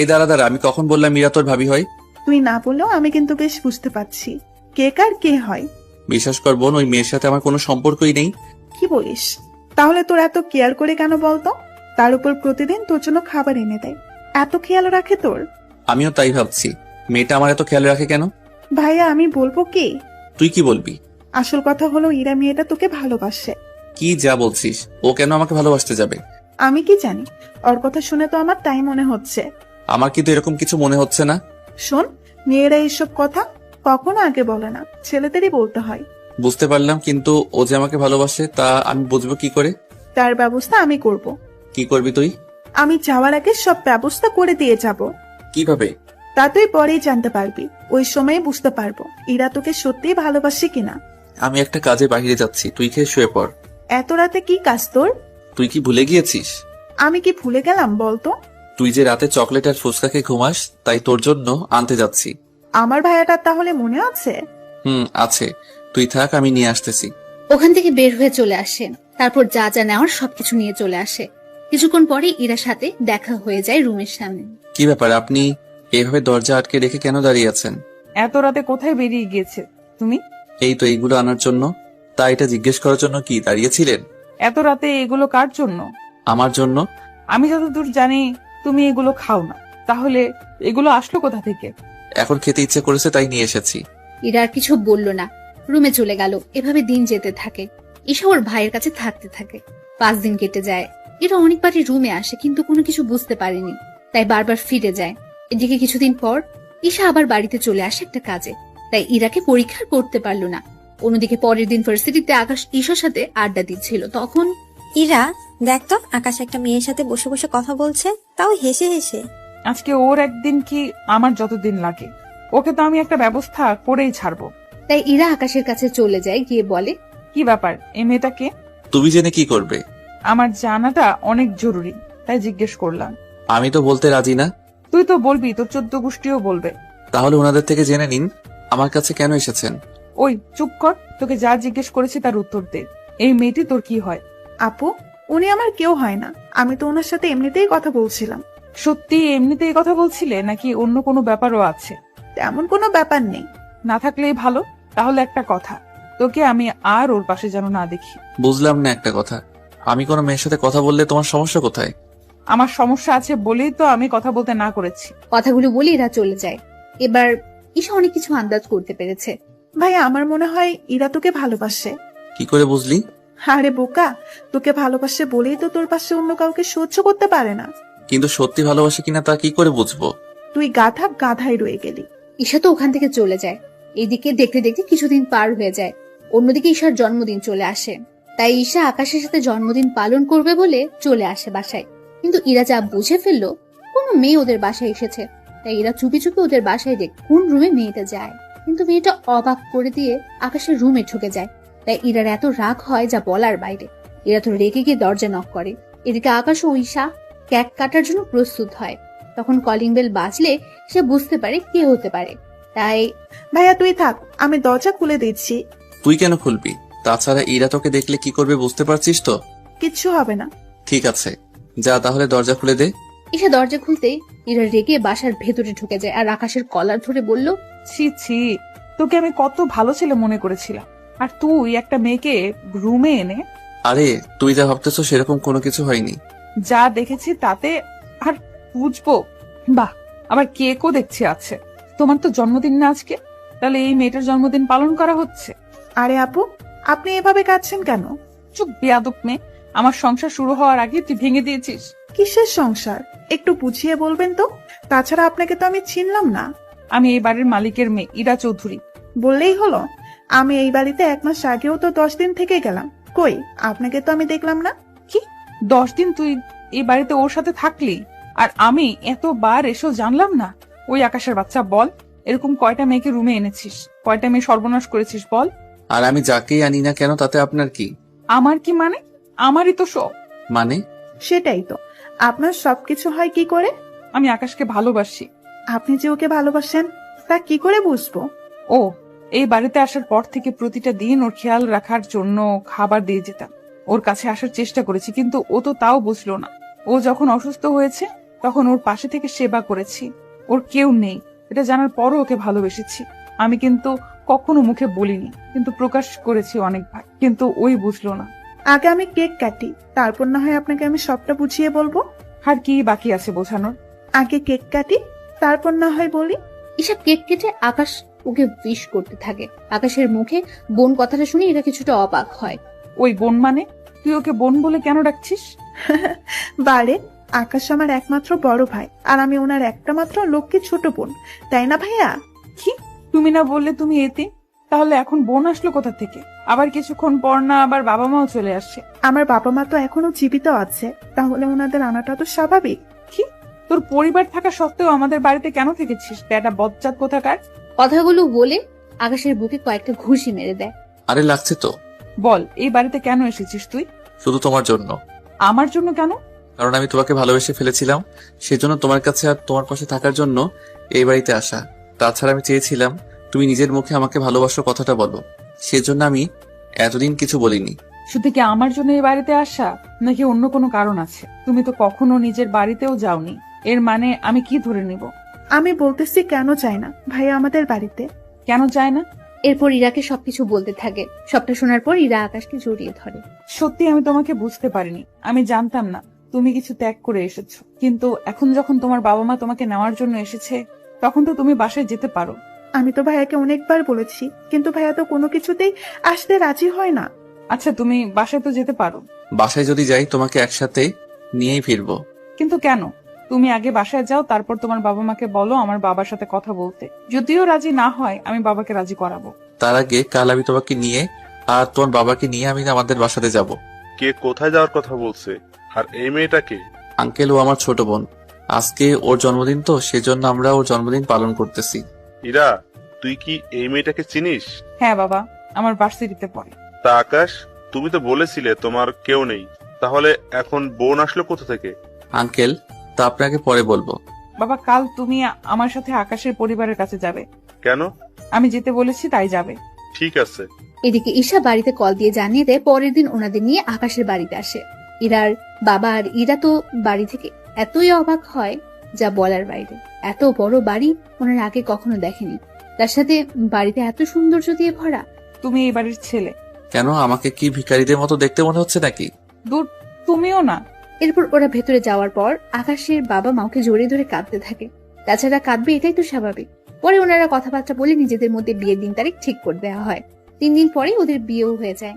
এই দাঁড়া দাঁড়া, আমি কখন বললাম ইরা তোর ভাবি হয়? তুই না বললেও আমি কিন্তু বেশ বুঝতে পারছি কে কার কে হয়। বিশ্বাস কর বোন, ওই মেয়ের সাথে আমার কোনো সম্পর্কই নেই। কি বলিস? তাহলে তোর এত কেয়ার করে কেন বলতো? তার উপর প্রতিদিন তোর জন্য খাবার এনে দেয়, এত খেয়াল রাখে তোর। আমিও তাই ভাবছি, মেয়েটা আমার এত খেয়াল রাখে কেন? ভাইয়া আমি বলবো কি? তুই কি বলবি? আসল কথা হলো ইরা মেয়েটা তোকে ভালোবাসে। কি যা বলছিস? ও কেন আমাকে ভালোবাসতে যাবে? আমি কি জানি, ওর কথা শুনে তো আমার তাই মনে হচ্ছে। আমার কিন্তু এরকম কিছু মনে হচ্ছে না। শোন, মেয়েরা এইসব কথা কখনো আগে বলে না, ছেলেদেরই বলতে হয়। বুঝতে পারলাম, কিন্তু ও যে আমাকে ভালোবাসে তা আমি বুঝবো কি করে? তার ব্যবস্থা আমি করব। কি করবি তুই? আমি যাওয়ার আগে সব ব্যবস্থা করে দিয়ে যাব। কিভাবে? তা তুই পরেই জানতে পারবি, ওই সময়ে বুঝতে পারবো ইরা তোকে সত্যিই ভালোবাসে কিনা। আমি একটা কাজে বাইরে যাচ্ছি, তুই খেয়ে শুয়ে পড়। এত রাতে কি কাজ তোর? তুই কি ভুলে গিয়েছিস? আমি কি ভুলে গেলাম বলতো? তুই যে রাতে চকলেট আর ফুচকা খেয়ে ঘুমাস, তাই তোর জন্য আনতে যাচ্ছি। আমার ভাইয়াটা তাহলে মনে আছে? আছে। তুই থাক, আমি নিয়ে আসতেছি। ওখান থেকে বের হয়ে চলে আসে। তারপর যা যা নেওয়ার সবকিছু নিয়ে চলে আসে। কিছুক্ষণ পরে ইরার সাথে দেখা হয়ে যায় রুমের সামনে। কি ব্যাপার, আপনি এভাবে দরজা আটকে রেখে কেন দাঁড়িয়ে আছেন? এত রাতে কোথায় বেরিয়ে গিয়েছে তুমি? এই তো এইগুলো আনার জন্য। তা এটা জিজ্ঞেস করার জন্য কি দাঁড়িয়েছিলেন? এত রাতে এগুলো কার জন্য? আমার জন্য। আমি যতদূর জানি তুমি এগুলো খাও না, তাহলে এগুলো আসলো কোথা থেকে? এখন খেতে ইচ্ছে করেছে তাই নিয়ে এসেছি। ইরা আর কিছু বলল না, রুমে চলে গেল। এভাবে দিন যেতে থাকে। ঈশা ওর ভাইয়ের কাছে থাকতে থাকে। 5 দিন কেটে যায়। এরা অনেকবারই রুমে আসে, কিন্তু কোনো কিছু বুঝতে পারেনি, তাই বারবার ফিরে যায়। এদিকে কিছুদিন পর ঈশা আবার বাড়িতে চলে আসে একটা কাজে, তাই ইরাকে পরীক্ষা করতে পারলো না। অন্যদিকে পরের দিন ভার্সিটিতে আকাশ ঈশার সাথে আড্ডা দিচ্ছিল। তখন ইরা, দেখ তো আকাশ একটা মেয়ের সাথে বসে বসে কথা বলছে, তাও হেসে হেসে। আজকে ওর একদিন কি আমার যতদিন লাগে, ওকে তো আমি একটা ব্যবস্থা করেই ছাড়বো। তাই ইরা আকাশের কাছে চলে যায়, গিয়ে বলে, কি ব্যাপার, এই মেয়েটাকে? তুমি জেনে কি করবে? আমার জানাটা অনেক জরুরি, তাই জিজ্ঞেস করলাম। আমি তো বলতে রাজি না। তুই তো বলবি, তোর 14 গোষ্ঠীও বলবে। তাহলে ওনাদের থেকে জেনে নিন আমার কাছে কেন এসেছেন। ওই চুপ কর, তোকে যা জিজ্ঞেস করেছি তার উত্তর দে। এই মেয়েটি তোর কি হয়? আপু, উনি আমার কেউ হয় না। আমি তো ওনার সাথে এমনিতেই কথা বলছিলাম। সত্যি এমনিতেই কথা বলছিলে নাকি অন্য কোনো ব্যাপারও আছে? তেমন কোনো ব্যাপার নেই। না থাকলেই ভালো। তাহলে একটা কথা, তোকে আমি আর ওর পাশে যেন না দেখি। বুঝলাম না একটা কথা, আমি কোনো মেয়ের সাথে কথা বললে তোমার সমস্যা কোথায়? আমার সমস্যা আছে বলেই তো আমি কথা বলতে না করেছি। কথাগুলো বলে এরা চলে যায়। এবার ঈশা অনেক কিছু আন্দাজ করতে পেরেছে। ভাই, আমার মনে হয় ইরা তোকে ভালোবাসে। কি করে বুঝলি? আরে বোকা, তোকে ভালোবাসে বলেই তো তোর পাশে অন্য কাউকে সহ্য করতে পারে না। কিন্তু সত্যি ভালোবাসে কিনা তা কি করে বুঝবো? তুই গাধা গাধাই রয়ে গেলি। ঈশা তো ওখান থেকে চলে যায়। এদিকে দেখতে দেখতে কিছুদিন পার হয়ে যায়। অন্যদিকে ঈশার জন্মদিন চলে আসে, তাই ঈশা আকাশের সাথে জন্মদিন পালন করবে বলে চলে আসে বাসায়। কিন্তু ইরা যা বুঝে ফেললো কোনো মেয়ে ওদের বাসায় এসেছে, তাই ইরা চুপি চুপি ওদের বাসায় দেখ কোন রুমে মেয়েটা যায়। কিন্তু মেয়েটা অবাক করে দিয়ে আকাশের রুমে ঢুকে যায়। তাই ইরার এত রাগ হয় যা বলার বাইরে। ইরা তো রেগে গিয়ে দরজা নক করে। এদিকে আকাশ ও ঈশা কেক কাটার জন্য প্রস্তুত হয়। তখন কলিং বেল বাজলে সে বুঝতে পারে কে হতে পারে। তাই, ভাইয়া তুই থাক, আমি দরজা খুলে দিচ্ছি। তুই কেন খুলবি? তাছাড়া ইরা তোকে দেখলে কি করবে বুঝতে পারছিস তো? কিচ্ছু হবে না। ঠিক আছে, যা তাহলে দরজা খুলে দে। ঈশা দরজা খুলতেই ইরা রেগে বাসার ভেতরে ঢুকে যায় আর আকাশের কলার ধরে বলল, ছি ছি, তোকে আমি কত ভালো ছেলে মনে করেছিলাম, আর তুই একটা মেয়েকে রুমে এনে। আরে তুই যা ভাবতেছো সেরকম কোনো কিছু হয়নি। যা দেখেছি তাতে আর বুঝবো? বাহ, আবার কেকও দেখছি আছে। তোমার তো জন্মদিন না আজকে, তাহলে এই মেয়েটার জন্মদিন পালন করা হচ্ছে? আরে আপু, আপনি এভাবে কাঁদছেন কেন? চুপ বেয়াদব মেয়ে, আমার সংসার শুরু হওয়ার আগে তুই ভেঙে দিয়েছিস। কিসের সংসার? একটু বুঝিয়ে বলবেন তো। তাছাড়া আপনাকে তো আমি চিনলাম না। আমি এই বাড়ির মালিকের মেয়ে ইরা চৌধুরী। বললেই হলো। আমি এই বাড়িতে 1 মাস আগেও তো 10 দিন থেকে গেলাম। কই, আপনাকে তো আমি দেখলাম না। কি 10 দিন তুই এই বাড়িতে ওর সাথে থাকলি, আর আমি এতবার এসেও জানলাম না? ওই আকাশের বাচ্চা, বল এরকম কয়টা মেয়েকে রুমে এনেছিস, কয়টা মেয়ে সর্বনাশ করেছিস বল। আর আমি যাকেই আনি না কেন তাতে আপনার কি? আমার কি মানে? আমারই তো সব মানে। সেটাই তো, আপনার সবকিছু হয় কি করে? আমি আকাশকে ভালোবাসি। আপনি যে ওকে ভালোবাসেন তা কি করে বুঝবো? ও, এই বাড়িতে আসার পর থেকে প্রতিটা দিন ওর খেয়াল রাখার জন্য খাবার দিয়ে যেতাম, ওর কাছে আসার চেষ্টা করেছি, কিন্তু ও তো তাও বুঝলো না। ও যখন অসুস্থ হয়েছে তখন ওর পাশে থেকে সেবা করেছি। ওর কেউ নেই এটা জানার পরও ওকে ভালোবেসেছি। আমি কিন্তু কখনো মুখে বলিনি, কিন্তু প্রকাশ করেছি অনেকবার, কিন্তু ওই বুঝলো না। আগে আমি কেক কাটি, তারপর না হয় আপনাকে আমি সবটা বুঝিয়ে বলবো। আর কি বাকি আছে বোঝানোর? আগে কেক কাটি, তারপর না হয় বলি। ঈশা কেক কেটে আকাশ ওকে উইশ করতে থাকে। আকাশের মুখে বোন কথাটা শুনে এরা কিছুটা অবাক হয়। ওই বোন মানে? তুই ওকে বোন বলে কেন ডাকছিস? বারে, আকাশ আমার একমাত্র বড় ভাই, আর আমি ওনার একটা মাত্র লক্ষ্মী ছোট বোন, তাই না ভাইয়া? কি, তুমি না বললে তুমি এতে? তাহলে এখন বোন আসলো কোথা থেকে? আবার কিছুক্ষণ পর না আবার বাবা মাও চলে আসছে? আমার বাবা মা তো এখনো জীবিত আছে, তাহলে ওনাদের আনাটা তো স্বাভাবিক। কি, তোর পরিবার থাকা সত্ত্বেও আমাদের বাড়িতে কেন থেকেছিস? বেটা বজ্জাত কোথাকার। কথাগুলো বলে আকাশের বুকে কয়েকটা ঘুষি মেরে দেয়। আরে লাগছে তো। বল, এই বাড়িতে কেন এসেছিস তুই? শুধু তোমার জন্য। আমার জন্য কেন? কারণ আমি তোমাকে ভালোবেসে ফেলেছিলাম, সেজন্য তোমার কাছে আর তোমার পাশে থাকার জন্য এই বাড়িতে আসা। তাছাড়া আমি চেয়েছিলাম তুমি নিজের মুখে আমাকে ভালোবাসার কথাটা বলো, সেজন্য আমি এতদিন কিছু বলিনি। শুধু কি আমার জন্য এই বাড়িতে আসা, নাকি অন্য কোনো কারণ আছে? তুমি তো কখনো নিজের বাড়িতেও যাওনি। এর মানে আমি কি ধরে নিব? আমি বলতেছি কেন চাই না ভাইয়া আমাদের বাড়িতে? কেন চায় না? এরপর ইরাকে সবকিছু বলতে থাকে। সবটা শোনার পর ইরা আকাশকে জড়িয়ে ধরে। সত্যি আমি তোমাকে বুঝতে পারিনি। আমি জানতাম না তুমি কিছু ত্যাগ করে এসেছো, কিন্তু এখন যখন তোমার বাবা মা তোমাকে নেওয়ার জন্য এসেছে, তখন তো তুমি বাসায় যেতে পারো। আমি তো ভাইয়াকে অনেকবার বলেছি, কিন্তু ভাইয়া তো কোনো কিছুতেই আসতে রাজি হয় না। আচ্ছা, তুমি বাসায় তো যেতে পারো। বাসায় যদি যাই তোমাকে একসাথে নিয়েই ফিরবো। কিন্তু কেন? তুমি আগে বাসায় যাও, তারপর তোমার বাবা মাকে বলো আমার বাবার সাথে কথা বলতে। যদিও রাজি না হয়, আমি বাবাকে রাজি করাবো। তার আগে কাল আমি তোমাকে নিয়ে আর তোমার বাবাকে নিয়ে আমি আমাদের বাসাতে যাব। কে কোথায় যাওয়ার কথা বলছে? আর এই মেয়েটাকে? আঙ্কেল, ও আমার ছোট বোন। আজকে ওর জন্মদিন, তো সেজন্য আমরা ওর জন্মদিন পালন করতেছি। ইরা, তুই কি এই মেয়েটাকে চিনিস? হ্যাঁ বাবা, আমার ভার্সিটিতে পড়ে। তা আকাশ, তুমি তো বলেছিলে তোমার কেউ নেই, তাহলে এখন বোন আসলো কোথা থেকে? আঙ্কেল, তা আপনাকে পরে বলবো। বাবা, কাল তুমি আমার সাথে আকাশের পরিবারের কাছে যাবে। কেন? আমি যেতে বলেছি, তাই যাবে। ঠিক আছে। এদিকে ঈশা বাড়িতে কল দিয়ে জানিয়ে দেয় পরের দিন ওনাদের নিয়ে আকাশের বাড়িতে আসে। ইরার বাবা আর ইরা তো বাড়ি থেকে এতই অবাক হয় যা বলার বাইরে। এত বড় বাড়ি ওনার আগে কখনো দেখেনি, তার সাথে বাড়িতে এত সৌন্দর্য দিয়ে ভরা। তুমি এই বাড়ির ছেলে। কেন, আমাকে কি ভিখারিদের মতো দেখতে মনে হচ্ছে নাকি? দূর, তুমিও না। এরপর ওরা ভেতরে যাওয়ার পর আকাশের বাবা মাকে জড়িয়ে ধরে কাঁদতে থাকে। তাছাড়া কাঁদবে এটাই তো স্বাভাবিক। পরে ওনারা কথাবার্তা বলে নিজেদের মধ্যে বিয়ের দিন তারিখ ঠিক করে দেওয়া হয়। 3 দিন পরে ওদের বিয়েও হয়ে যায়।